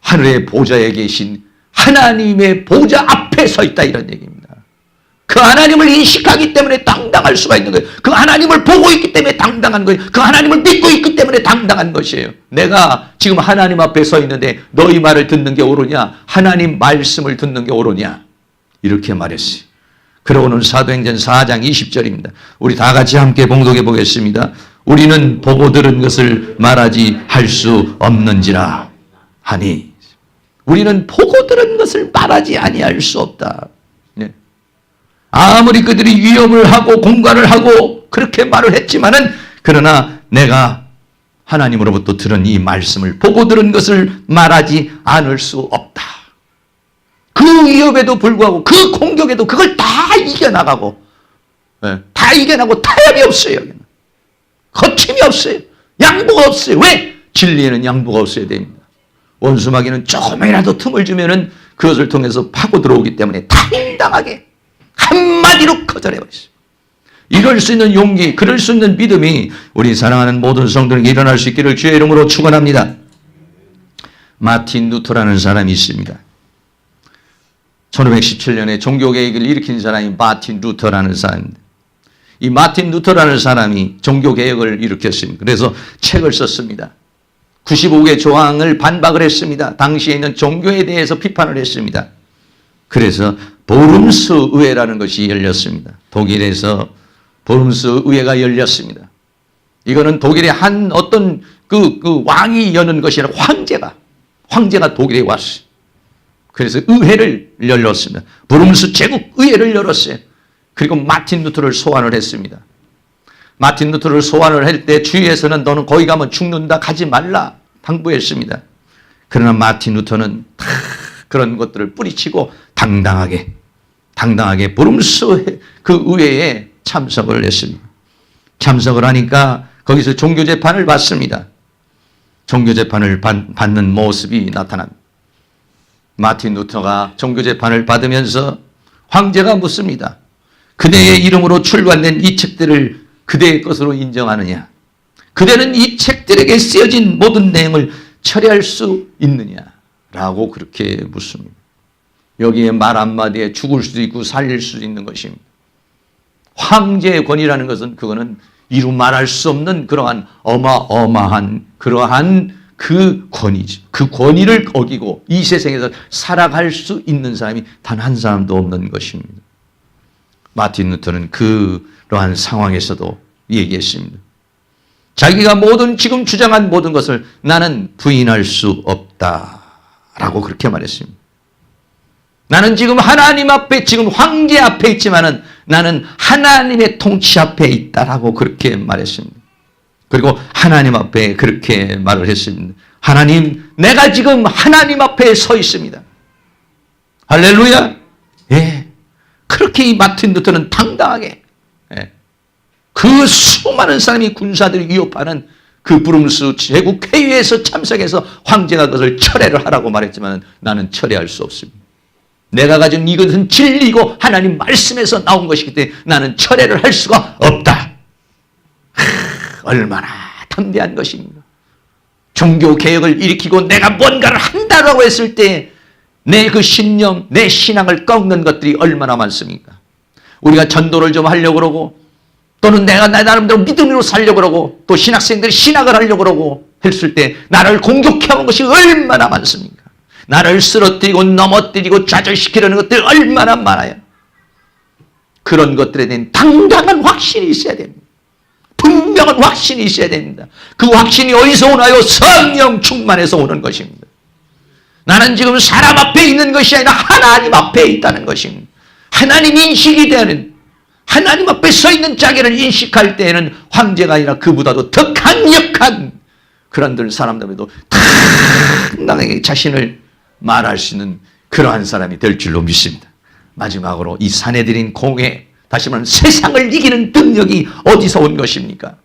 하늘의 보좌에 계신 하나님의 보좌 앞에 서 있다, 이런 얘기입니다. 그 하나님을 인식하기 때문에 당당할 수가 있는 거예요. 그 하나님을 보고 있기 때문에 당당한 거예요. 그 하나님을 믿고 있기 때문에 당당한 것이에요. 내가 지금 하나님 앞에 서 있는데 너희 말을 듣는 게 옳으냐? 하나님 말씀을 듣는 게 옳으냐? 이렇게 말했어요. 그러고는 사도행전 4장 20절입니다. 우리 다 같이 함께 봉독해 보겠습니다. 우리는 보고 들은 것을 말하지 할 수 없는지라 하니, 우리는 보고 들은 것을 말하지 아니할 수 없다. 네. 아무리 그들이 위협을 하고 공갈을 하고 그렇게 말을 했지만은 그러나 내가 하나님으로부터 들은 이 말씀을 보고 들은 것을 말하지 않을 수 없다. 그 위협에도 불구하고 그 공격에도 그걸 다 이겨나가고, 네. 다 이겨나고 타협이 없어요. 여기는. 거침이 없어요. 양보가 없어요. 왜? 진리에는 양보가 없어야 됩니다. 원수마귀는 조금이라도 틈을 주면은 그것을 통해서 파고 들어오기 때문에 당당하게 한마디로 거절해버렸어요. 이럴 수 있는 용기, 그럴 수 있는 믿음이 우리 사랑하는 모든 성도에게 일어날 수 있기를 주의 이름으로 축원합니다. 마틴 루터라는 사람이 있습니다. 1517년에 종교개혁을 일으킨 사람이 마틴 루터라는 사람입니다. 이 마틴 루터라는 사람이 종교개혁을 일으켰습니다. 그래서 책을 썼습니다. 95개 조항을 반박을 했습니다. 당시에 있는 종교에 대해서 비판을 했습니다. 그래서 보름스 의회라는 것이 열렸습니다. 독일에서 보름스 의회가 열렸습니다. 이거는 독일의 한 어떤 그 왕이 여는 것이 아니라 황제가 독일에 왔어요. 그래서 의회를 열렸습니다. 보름스 제국 의회를 열었어요. 그리고 마틴 루터를 소환을 했습니다. 마틴 루터를 소환을 할 때 주위에서는 너는 거기 가면 죽는다, 가지 말라 당부했습니다. 그러나 마틴 루터는 다 그런 것들을 뿌리치고 당당하게 보름스 그 의회에 참석을 했습니다. 참석을 하니까 거기서 종교재판을 받습니다. 종교재판을 받는 모습이 나타납니다. 마틴 루터가 종교재판을 받으면서 황제가 묻습니다. 그대의 이름으로 출간된 이 책들을 그대의 것으로 인정하느냐? 그대는 이 책들에게 쓰여진 모든 내용을 처리할 수 있느냐? 라고 그렇게 묻습니다. 여기에 말 한마디에 죽을 수도 있고 살릴 수도 있는 것입니다. 황제의 권위라는 것은 그거는 이루 말할 수 없는 그러한 어마어마한 그러한 그 권위죠. 그 권위를 어기고 이 세상에서 살아갈 수 있는 사람이 단 한 사람도 없는 것입니다. 마틴 루터는 그러한 상황에서도 얘기했습니다. 자기가 지금 주장한 모든 것을 나는 부인할 수 없다라고 그렇게 말했습니다. 나는 지금 하나님 앞에, 지금 황제 앞에 있지만은 나는 하나님의 통치 앞에 있다라고 그렇게 말했습니다. 그리고 하나님 앞에 그렇게 말을 했습니다. 하나님, 내가 지금 하나님 앞에 서 있습니다. 할렐루야. 예. 그렇게 이 마틴 루터는 당당하게, 예. 그 수많은 사람이 군사들을 위협하는 그 브룸스 제국 회의에서 참석해서 황제가 그것을 철회를 하라고 말했지만 나는 철회할 수 없습니다. 내가 가진 이것은 진리고 하나님 말씀에서 나온 것이기 때문에 나는 철회를 할 수가 없다. 얼마나 담대한 것입니다. 종교개혁을 일으키고 내가 뭔가를 한다고 했을 때 내 그 신념, 내 신앙을 꺾는 것들이 얼마나 많습니까? 우리가 전도를 좀 하려고 그러고 또는 내가 나 나름대로 믿음으로 살려고 그러고 또 신학생들이 신학을 하려고 그러고 했을 때 나를 공격해온 것이 얼마나 많습니까? 나를 쓰러뜨리고 넘어뜨리고 좌절시키려는 것들 얼마나 많아요. 그런 것들에 대한 당당한 확신이 있어야 됩니다. 분명한 확신이 있어야 됩니다. 그 확신이 어디서 오나요? 성령 충만해서 오는 것입니다. 나는 지금 사람 앞에 있는 것이 아니라 하나님 앞에 있다는 것입니다. 하나님 인식이 되는, 하나님 앞에 서 있는 자기를 인식할 때에는 황제가 아니라 그보다도 더 강력한 그런 사람들도 당당하게 자신을 말할 수 있는 그러한 사람이 될 줄로 믿습니다. 마지막으로 이 산헤드린 공회, 다시 말하면 세상을 이기는 능력이 어디서 온 것입니까?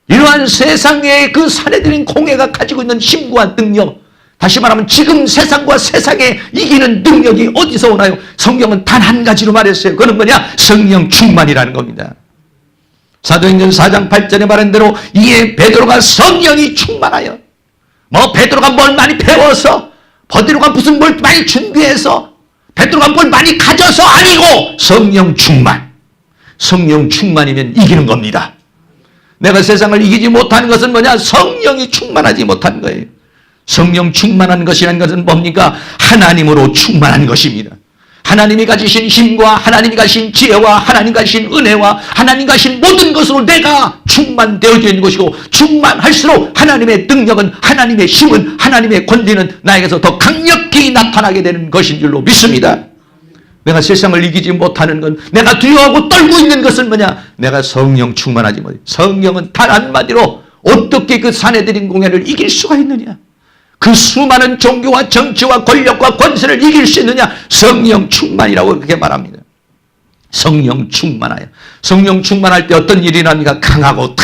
이러한 세상의 그 산헤드린 공회가 가지고 있는 힘과 능력, 다시 말하면 지금 세상과 세상에 이기는 능력이 어디서 오나요? 성경은 단 한 가지로 말했어요. 그건 뭐냐? 성령 충만이라는 겁니다. 사도행전 4장 8절에 말한 대로 이에 베드로가 성령이 충만하여, 베드로가 뭘 많이 배워서, 베드로가 무슨 뭘 많이 준비해서, 베드로가 뭘 많이 가져서 아니고 성령 충만. 성령 충만이면 이기는 겁니다. 내가 세상을 이기지 못하는 것은 뭐냐? 성령이 충만하지 못한 거예요. 성령 충만한 것이라는 것은 뭡니까? 하나님으로 충만한 것입니다. 하나님이 가지신 힘과 하나님이 가지신 지혜와 하나님이 가지신 은혜와 하나님이 가지신 모든 것으로 내가 충만되어져 있는 것이고, 충만할수록 하나님의 능력은, 하나님의 힘은, 하나님의 권리는 나에게서 더 강력히 나타나게 되는 것인 줄로 믿습니다. 내가 세상을 이기지 못하는 건, 내가 두려워하고 떨고 있는 것은 뭐냐? 내가 성령 충만하지 못해. 성령은 단 한마디로 어떻게 그 산헤드린 공회를 이길 수가 있느냐? 그 수많은 종교와 정치와 권력과 권세를 이길 수 있느냐? 성령 충만이라고 그렇게 말합니다. 성령 충만하여. 성령 충만할 때 어떤 일이 납니까? 강하고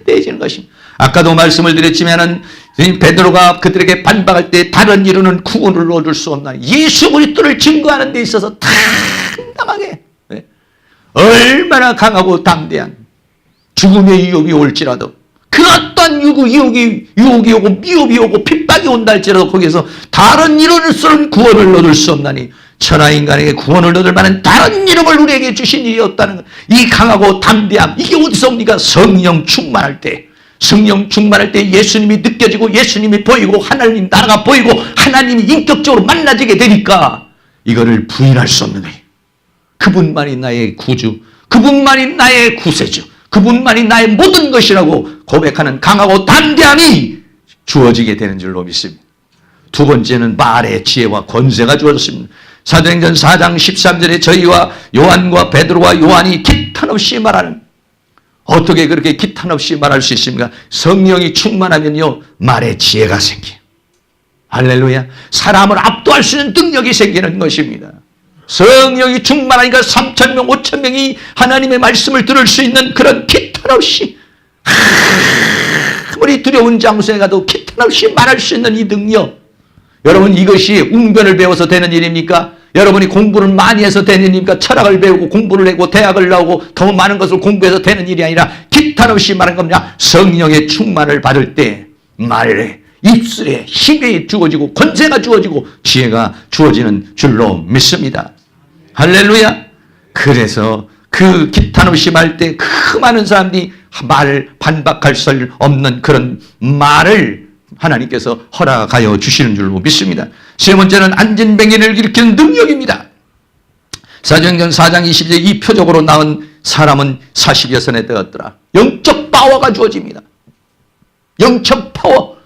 담대해지는 것입니다. 아까도 말씀을 드렸지만은 베드로가 그들에게 반박할 때 다른 이로는 구원을 얻을 수 없나. 예수 그리스도를 증거하는 데 있어서 당당하게, 얼마나 강하고 담대한, 죽음의 위협이 올지라도, 그 어떤 유혹이 오고 미혹이 오고 핍박이 온다 할지라도 거기에서 다른 이름으로는 구원을 얻을 수 없나니 천하 인간에게 구원을 얻을 만한 다른 이름을 우리에게 주신 일이 없다는 것. 이 강하고 담대함, 이게 어디서 옵니까? 성령 충만할 때. 성령 충만할 때 예수님이 느껴지고 예수님이 보이고 하나님 나라가 보이고 하나님이 인격적으로 만나지게 되니까 이거를 부인할 수 없는 거예요. 그분만이 나의 구주, 그분만이 나의 구세주, 그분만이 나의 모든 것이라고 고백하는 강하고 담대함이 주어지게 되는 줄로 믿습니다. 두 번째는 말의 지혜와 권세가 주어졌습니다. 사도행전 4장 13절에 저희와 요한과 베드로와 요한이 기탄 없이 말하는, 어떻게 그렇게 기탄 없이 말할 수 있습니까? 성령이 충만하면요, 말의 지혜가 생겨요. 할렐루야. 사람을 압도할 수 있는 능력이 생기는 것입니다. 성령이 충만하니까 3,000명, 5,000명이 하나님의 말씀을 들을 수 있는 그런 기탄 없이, 아무리 두려운 장소에 가도 기탄 없이 말할 수 있는 이 능력. 여러분, 이것이 웅변을 배워서 되는 일입니까? 여러분이 공부를 많이 해서 되는 일입니까? 철학을 배우고 공부를 하고 대학을 나오고 더 많은 것을 공부해서 되는 일이 아니라 기탄 없이 말하는 겁니다. 성령의 충만을 받을 때 말에, 입술에 힘이 주어지고 권세가 주어지고 지혜가 주어지는 줄로 믿습니다. 할렐루야. 그래서 그 기탄 없이 말 때 그 많은 사람들이 말을 반박할 수 없는 그런 말을 하나님께서 허락하여 주시는 줄로 믿습니다. 세 번째는 안진뱅이를 일으키는 능력입니다. 사도행전 4장 20절에 이 표적으로 나온 사람은 40여 선에 되었더라. 영적 파워가 주어집니다. 영적 파워.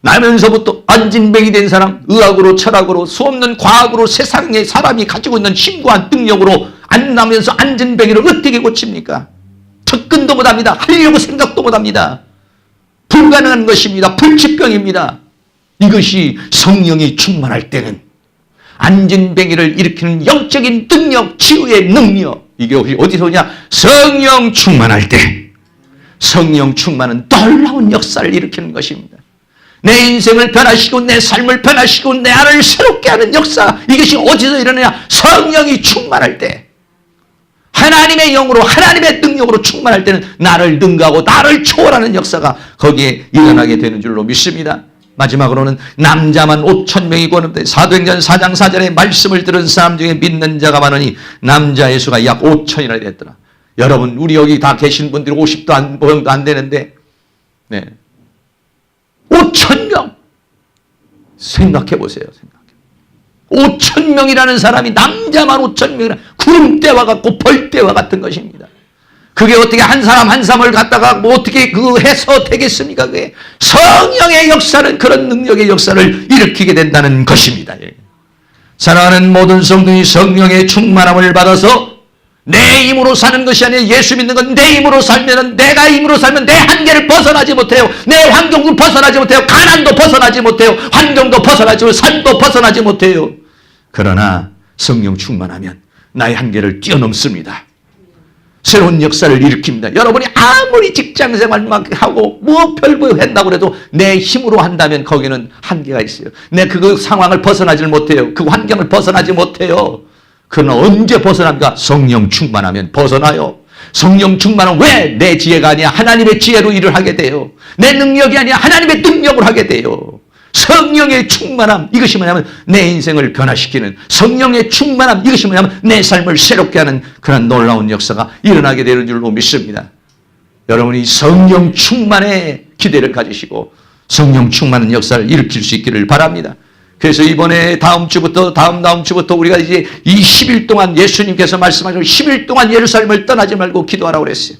나면서부터 안진뱅이 된 사람, 의학으로 철학으로 수없는 과학으로 세상에 사람이 가지고 있는 힘과 능력으로 안 나면서 안진뱅이를 어떻게 고칩니까? 접근도 못합니다. 하려고 생각도 못합니다. 불가능한 것입니다. 불치병입니다. 이것이 성령이 충만할 때는 안진뱅이를 일으키는 영적인 능력, 치유의 능력, 이게 어디서 오냐? 성령 충만할 때. 성령 충만은 놀라운 역사를 일으키는 것입니다. 내 인생을 변화시키고 내 삶을 변화시키고 내 안을 새롭게 하는 역사, 이것이 어디서 일어나냐? 성령이 충만할 때. 하나님의 영으로, 하나님의 능력으로 충만할 때는 나를 능가하고 나를 초월하는 역사가 거기에 일어나게 되는 줄로 믿습니다. 마지막으로는 남자만 5,000명이 구원받는데, 사도행전 4장 4절에 말씀을 들은 사람 중에 믿는 자가 많으니 남자의 수가 약 5,000이나 됐더라. 여러분, 우리 여기 다 계신 분들이 50도 안 되는데, 네, 5,000명. 생각해 보세요. 5천 명이라는 사람이, 남자만 5천 명이라 구름대와 같고 벌대와 같은 것입니다. 그게 어떻게 한 사람 한 사람을 갖다가 뭐 어떻게 해서 되겠습니까? 그게 성령의 역사는 그런 능력의 역사를 일으키게 된다는 것입니다. 사랑하는 모든 성도이 성령의 충만함을 받아서 내 힘으로 사는 것이 아니라 예수 믿는 건 내 힘으로 살면, 내가 힘으로 살면 내 한계를 벗어나지 못해요. 내 환경도 벗어나지 못해요. 가난도 벗어나지 못해요. 환경도 벗어나지 못해요. 삶도 벗어나지 못해요. 그러나 성령 충만하면 나의 한계를 뛰어넘습니다. 새로운 역사를 일으킵니다. 여러분이 아무리 직장생활만 하고 뭐 별거 한다고 해도 내 힘으로 한다면 거기는 한계가 있어요. 내 그 상황을 벗어나질 못해요. 그 환경을 벗어나지 못해요. 그러나 언제 벗어납니까? 성령 충만하면 벗어나요. 성령 충만은 왜 내 지혜가 아니야 하나님의 지혜로 일을 하게 돼요. 내 능력이 아니야 하나님의 능력으로 하게 돼요. 성령의 충만함, 이것이 뭐냐면 내 인생을 변화시키는, 성령의 충만함, 이것이 뭐냐면 내 삶을 새롭게 하는 그런 놀라운 역사가 일어나게 되는 줄로 믿습니다. 여러분이 성령 충만의 기대를 가지시고 성령 충만한 역사를 일으킬 수 있기를 바랍니다. 그래서 이번에 다음 주부터 우리가 이제 이 10일 동안 예수님께서 말씀하신 10일 동안 예루살렘을 떠나지 말고 기도하라고 그랬어요.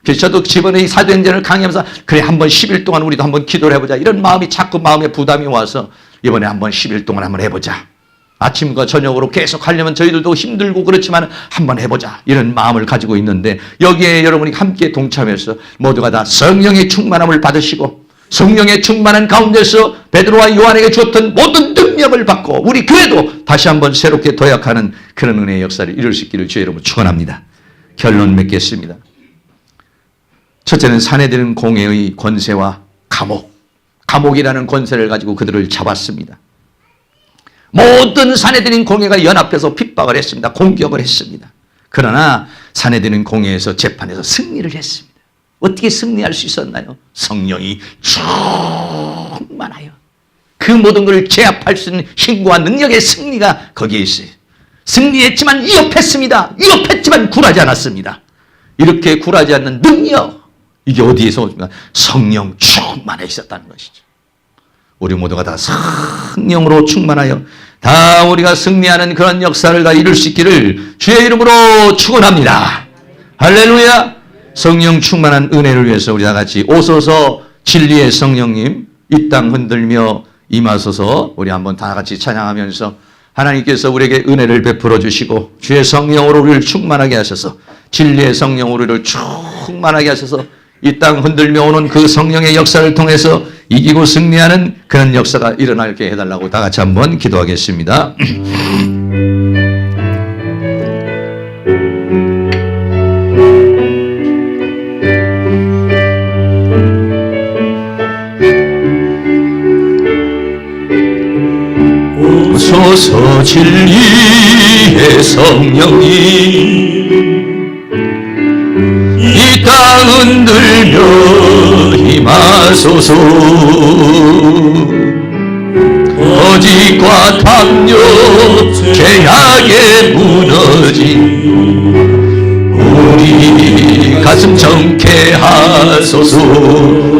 그래서 저도 이번에 이 사도행전을 강의하면서 그래 한번 10일 동안 우리도 한번 기도를 해보자, 이런 마음이 자꾸 마음에 부담이 와서 이번에 한번 10일 동안 한번 해보자. 아침과 저녁으로 계속 하려면 저희들도 힘들고 그렇지만 한번 해보자, 이런 마음을 가지고 있는데, 여기에 여러분이 함께 동참해서 모두가 다 성령의 충만함을 받으시고 성령의 충만한 가운데서 베드로와 요한에게 주었던 모든 능력을 받고 우리 교회도 다시 한번 새롭게 도약하는 그런 은혜의 역사를 이룰 수 있기를 주의 이름으로 축원합니다. 결론 맺겠습니다. 첫째는 사내들은 공회의 권세와 감옥이라는 권세를 가지고 그들을 잡았습니다. 모든 사내들인 공회가 연합해서 핍박을 했습니다. 공격을 했습니다. 그러나 사내들인 공회에서 재판에서 승리를 했습니다. 어떻게 승리할 수 있었나요? 성령이 충만하여 그 모든 것을 제압할 수 있는 힘과 능력의 승리가 거기에 있어요. 승리했지만 위협했습니다. 위협했지만 굴하지 않았습니다. 이렇게 굴하지 않는 능력, 이게 어디에서 오십니까? 성령 충만해 있었다는 것이죠. 우리 모두가 다 성령으로 충만하여 다 우리가 승리하는 그런 역사를 다 이룰 수 있기를 주의 이름으로 축원합니다. 할렐루야. 성령 충만한 은혜를 위해서 우리 다 같이 오소서 진리의 성령님 이 땅 흔들며 임하소서, 우리 한번 다 같이 찬양하면서 하나님께서 우리에게 은혜를 베풀어 주시고 주의 성령으로 우리를 충만하게 하셔서 진리의 성령으로 우리를 충만하게 하셔서 이 땅 흔들며 오는 그 성령의 역사를 통해서 이기고 승리하는 그런 역사가 일어나게 해달라고 다 같이 한번 기도하겠습니다. 오소서 진리의 성령님 이 땅 흔들며 임하소서. 거짓과 탐욕 죄악에 무너진 우리 가슴 정케하소서.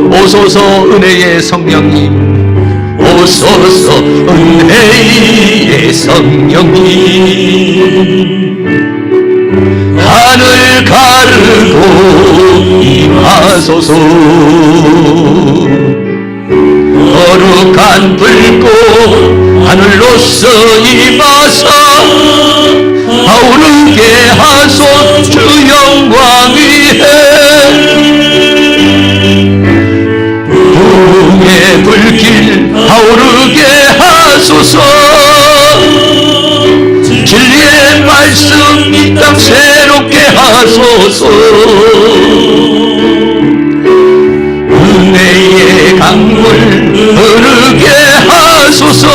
오소서 은혜의 성령님, 오소서 은혜의 성령님, 하늘 가르고 임하소서. 거룩한 불꽃 하늘로서 임하사 아우르게 하소. 주 영광 위에 부흥의 불길 아우르게 하소서. 진리의 말씀 이 땅 새롭게 하소서. 은혜의 강물 흐르게 하소서.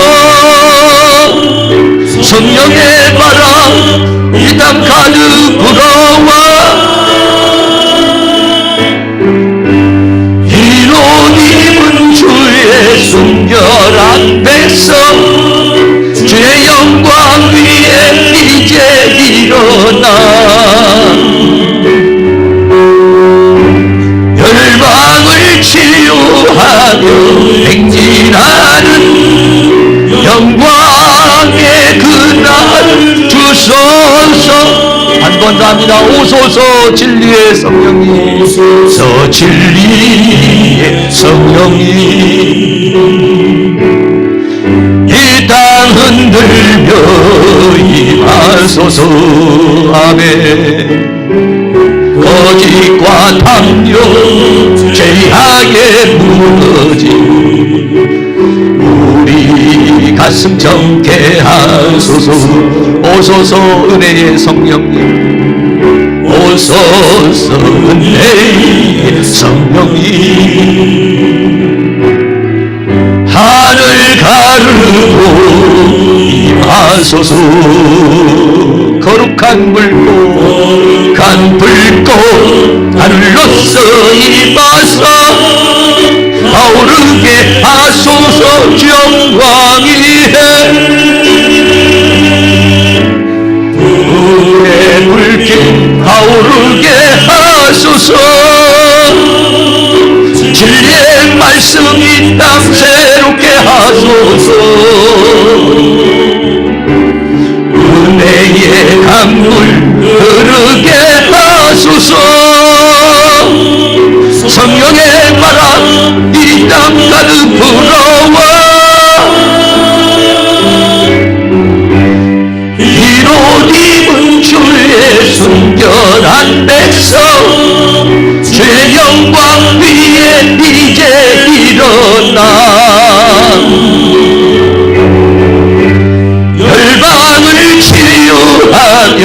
성령의 바람 이 땅 가득 불어와 이로 입은 주의 순결한 백성 주의 영광 위에 이제 일어나 열방을 치유하며 행진하는 영광의 그날 주소서. 한 번 더 합니다. 오소서 진리의 성령님, 오소서 진리의 성령님, 이 땅 흔들며 임하소서. 아멘. 거짓과 탐욕 죄악에 무너진 우리 가슴 정케 하소서. 오소서 은혜의 성령님, 오소서 은혜의 성령님, 하늘 가르고 임하소서. 거룩한 불꽃 하늘로서 임하사 타오르게 하소서. 영광이해 불의 불길 타오르게 하소서. 진리의 말씀이 땅 새롭게 하소서. 은혜의 강물 흐르게 하소서. 성령의 바람 이 땅 가득 불어와 이로 입은 주의 순결한 백성, 주의 영광 위에 이제 일어나 열방을 치유하며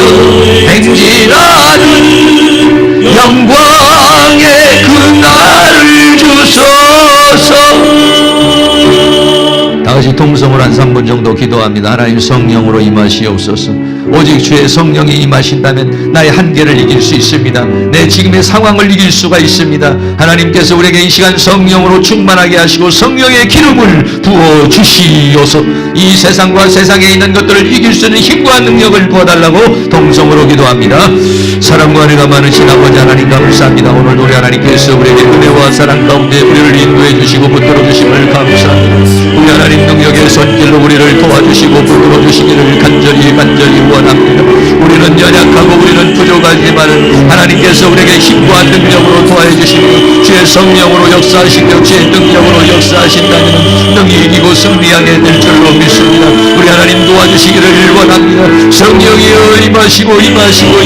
행진하는 영광의 그날을 주소서. 다같이 통성으로 한 3분 정도 기도합니다. 하나님 성령으로 임하시옵소서. 오직 주의 성령이 임하신다면 나의 한계를 이길 수 있습니다. 내 지금의 상황을 이길 수가 있습니다. 하나님께서 우리에게 이 시간 성령으로 충만하게 하시고 성령의 기름을 부어주시옵소서. 이 세상과 세상에 있는 것들을 이길 수 있는 힘과 능력을 부어달라고 통성으로 기도합니다. 사랑과 은혜가 많으신 아버지 하나님 감사합니다. 오늘 우리 하나님께서 우리에게 은혜와 사랑 가운데 우리를 인도해 주시고 붙들어 주심을 감사합니다. 우리 하나님 능력의 손길로 우리를 도와주시고 붙들어 주시기를 간절히 원합니다. 우리는 연약하고 우리는 부족하지만 하나님께서 우리에게 힘과 능력으로 도와해 주시고 주의 성령으로 역사하시며 주의 능력으로 역사하신다면 능히 이기고 승리하게 될 줄로 믿습니다. 우리 하나님 도와주시기를 원합니다. 성령이여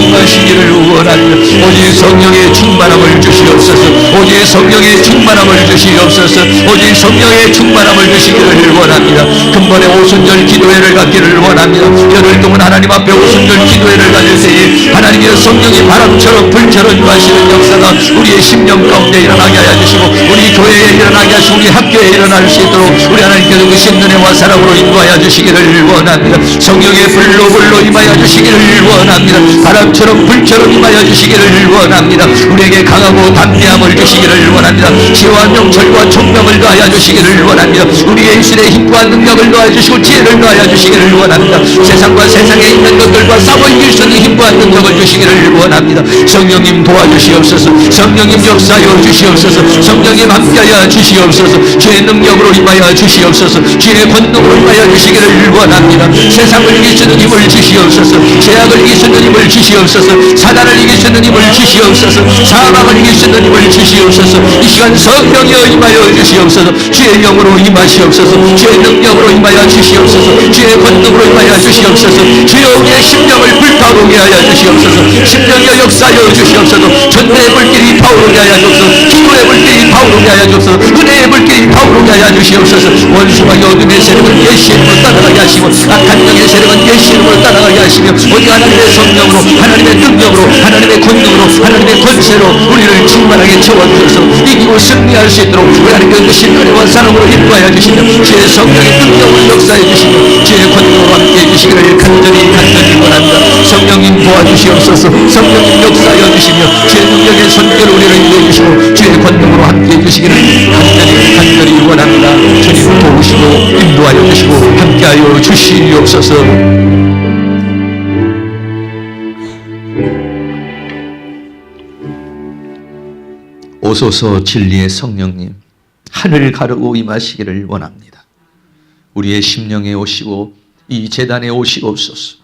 임하시기를 원합니다. 오직 성령의 충만함을 주시옵소서. 오직 성령의 충만함을 주시옵소서. 오직 성령의 충만함을 주시기를 원합니다. 근본의 오순절 기도회를 갖기를 원합니다. 열흘 동안 하나님 앞에 오순절 기도회를 가질 때에 하나님의 성령이 바람처럼 불처럼 임하시는 역사가 우리의 심령 가운데 일어나게 하여 주시고 우리 교회에 일어나게 하시고 우리 학교에 일어날 수 있도록 우리 하나님께서 그 신은혜와 사랑으로 인도하여 주시기를 원합니다. 성령의 불로 임하여 주시기를 원합니다. 바람처럼 불처럼 임하여 주시기를 원합니다. 우리에게 강하고 담대함을 주시기를 원합니다. 지혜와 명철과 총명을 더하여 주시기를 원합니다. 우리의 입술에 힘과 능력을 더하여 주시고 지혜를 더하여 주시기를 원합니다. 세상과 세상에 있는 것들과 싸워 이길 수 있는 힘과 능력을 주시기를 원합니다. 성령님 도와주시옵소서. 성령님 역사하여 주시옵소서. 성령님 함께하여 주시옵소서. 주의 능력으로 임하여 주시옵소서. 주의 권능으로 임하여 주시기를 원합니다. 세상을 이길 수 있는 힘을 주시옵소서. 죄악을 이길 수 있는 힘을 주시옵소서. 사단을 이길 수 있는 힘을 주시옵소서. 사망을 이길 수 있는 힘을 주시옵소서. 이 시간 성령이여 임하여 주시옵소서. 주의 영으로 임하시옵소서. 주의 능력으로 임하여 주시옵소서. 주의 권능으로 임하여 주시옵소서. 주여 우리의 심령을 불타오르게 하여 주시옵소서. 심령의 역사하여 주시옵소서. 전대의 불길이 타오르게 하여 주옵소서. 기도의 불길이 타오르게 하여 주옵소서. 은혜의 불길이 타오르게 하여 주시옵소서. 원수와 어둠의 세력은 예수의 이름으로 따라가게 하시고 악한 영의 세력은 예수의 이름으로 따라가게 하시며 오직 하나님의 성령으로 하나님의 능력으로 하나님의 권능으로 하나님의 권세로 우리를 충만하게 채워주셔서 이기고 승리할 수 있도록 우리 하나님께서 신뢰와 사랑으로 인도하여 주시며 주의 성령의 능력을 역사해 주시며 주의 권능으로 함께해 주시기를 간절히 원합니다. 성령님 도와주시옵소서. 성령님 역사하여 주시며 주의 능력의 손길로 우리를 인도해 주시고 주의 권능으로 함께해 주시기를 간절히 원합니다. 주님 도우시고 인도하여 주시고 함께하여 주시옵소서. 오소서 진리의 성령님 하늘을 가르고 임하시기를 원합니다. 우리의 심령에 오시고 이 제단에 오시옵소서.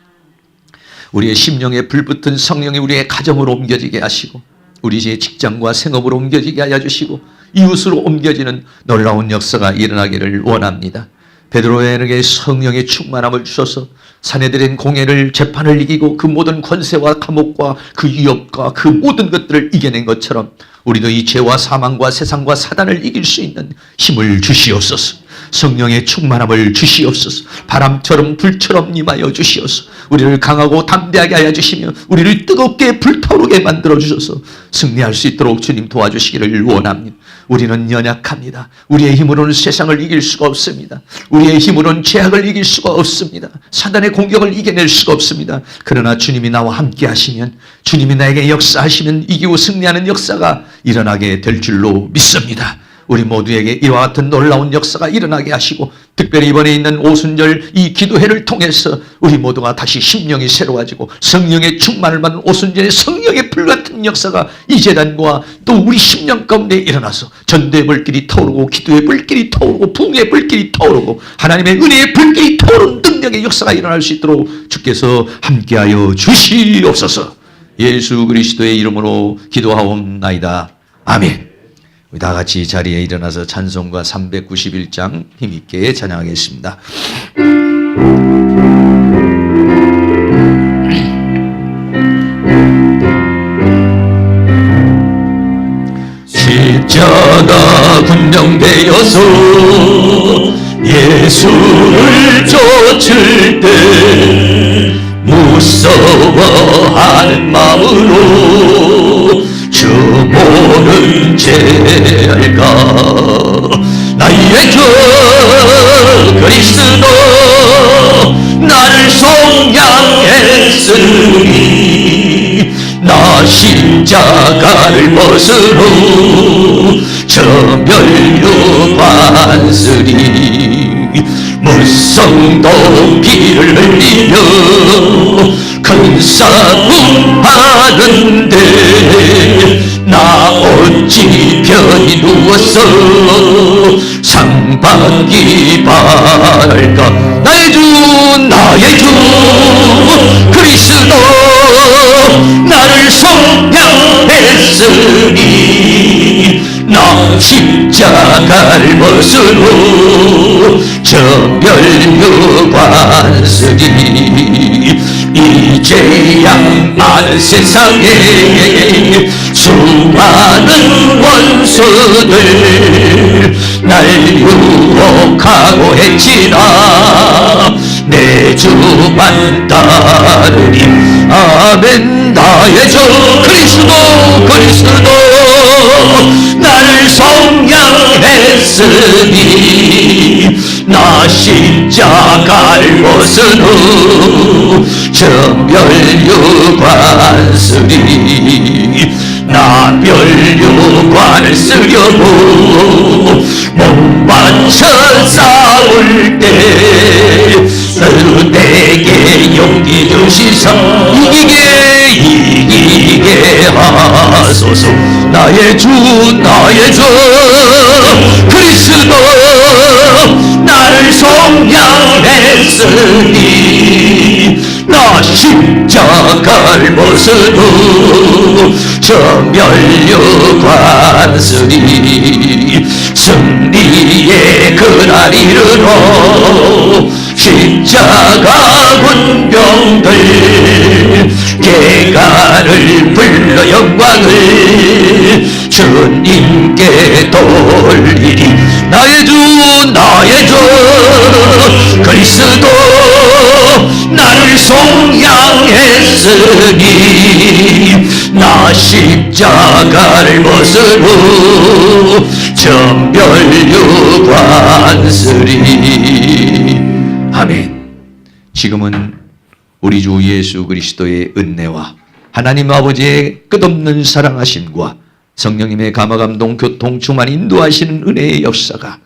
우리의 심령에 불붙은 성령이 우리의 가정으로 옮겨지게 하시고 우리의 직장과 생업으로 옮겨지게 하여 주시고 이웃으로 옮겨지는 놀라운 역사가 일어나기를 원합니다. 베드로에게 성령의 충만함을 주셔서 사내들인 공회를 재판을 이기고 그 모든 권세와 감옥과 그 위협과 그 모든 것들을 이겨낸 것처럼 우리도 이 죄와 사망과 세상과 사단을 이길 수 있는 힘을 주시옵소서. 성령의 충만함을 주시옵소서. 바람처럼 불처럼 임하여 주시옵소서. 우리를 강하고 담대하게 하여 주시며 우리를 뜨겁게 불타오르게 만들어 주셔서 승리할 수 있도록 주님 도와주시기를 원합니다. 우리는 연약합니다. 우리의 힘으로는 세상을 이길 수가 없습니다. 우리의 힘으로는 죄악을 이길 수가 없습니다. 사단의 공격을 이겨낼 수가 없습니다. 그러나 주님이 나와 함께 하시면, 주님이 나에게 역사하시면 이기고 승리하는 역사가 일어나게 될 줄로 믿습니다. 우리 모두에게 이와 같은 놀라운 역사가 일어나게 하시고 특별히 이번에 있는 오순절 이 기도회를 통해서 우리 모두가 다시 심령이 새로워지고 성령의 충만을 받는 오순절의 성령의 불같은 역사가 이 제단과 또 우리 심령 가운데 일어나서 전도의 불길이 타오르고 기도의 불길이 타오르고 부흥의 불길이 타오르고 하나님의 은혜의 불길이 타오르는 능력의 역사가 일어날 수 있도록 주께서 함께하여 주시옵소서. 예수 그리스도의 이름으로 기도하옵나이다. 아멘. 우리 다 같이 자리에 일어나서 찬송가 391장 힘있게 찬양하겠습니다. 십자가 군정되어서 예수를 쫓을 때 무서워하는 마음으로 주 모른 죄할까 나의 주 그리스도 나를 속량했으니 나 십자가를 벗으로 저 멸류관쓰리 무성도 피를 흘리며 큰 싸움 하는데 나 어찌 편히 누웠어 상받기 바랄까 나의 주 그리스도 나를 속량했으니 나 십자가를 벗으로 저 멸류관쓰리 이제야 많은 세상에 수많은 원수들 날 유혹하고 했지나 내 주만 따르리 아멘. 나의 주 그리스도 나를 속량했으니 나 십자가를 벗은 후 저 멸류관쓰리 나 멸류관을 쓰려고 못 맞춰 싸울 때 내게 용기 주시사 이기게 하소서. 나의 주 그리스도 나를 속량했으니 나 십자가를 벗으고 저 멸류관쓰리 승리의 그날 이르러 십자가 군병들 개가를 불러 영광을 주님께 돌리리. 나의 주 그리스도 나를 속량했으니 나 십자가를 벗으고 저 멸류관쓰리. 아멘. 지금은 우리 주 예수 그리스도의 은혜와 하나님 아버지의 끝없는 사랑하심과 성령님의 감화감동 교통 충만 인도하시는 은혜의 역사가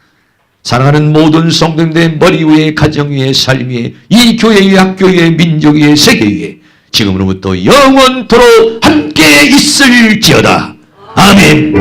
사랑하는 모든 성도님들의 머리 위에 가정 위에 삶 위에 이 교회 위에 학교 위에 민족 위에 세계 위에 지금으로부터 영원토록 함께 있을지어다. 아멘.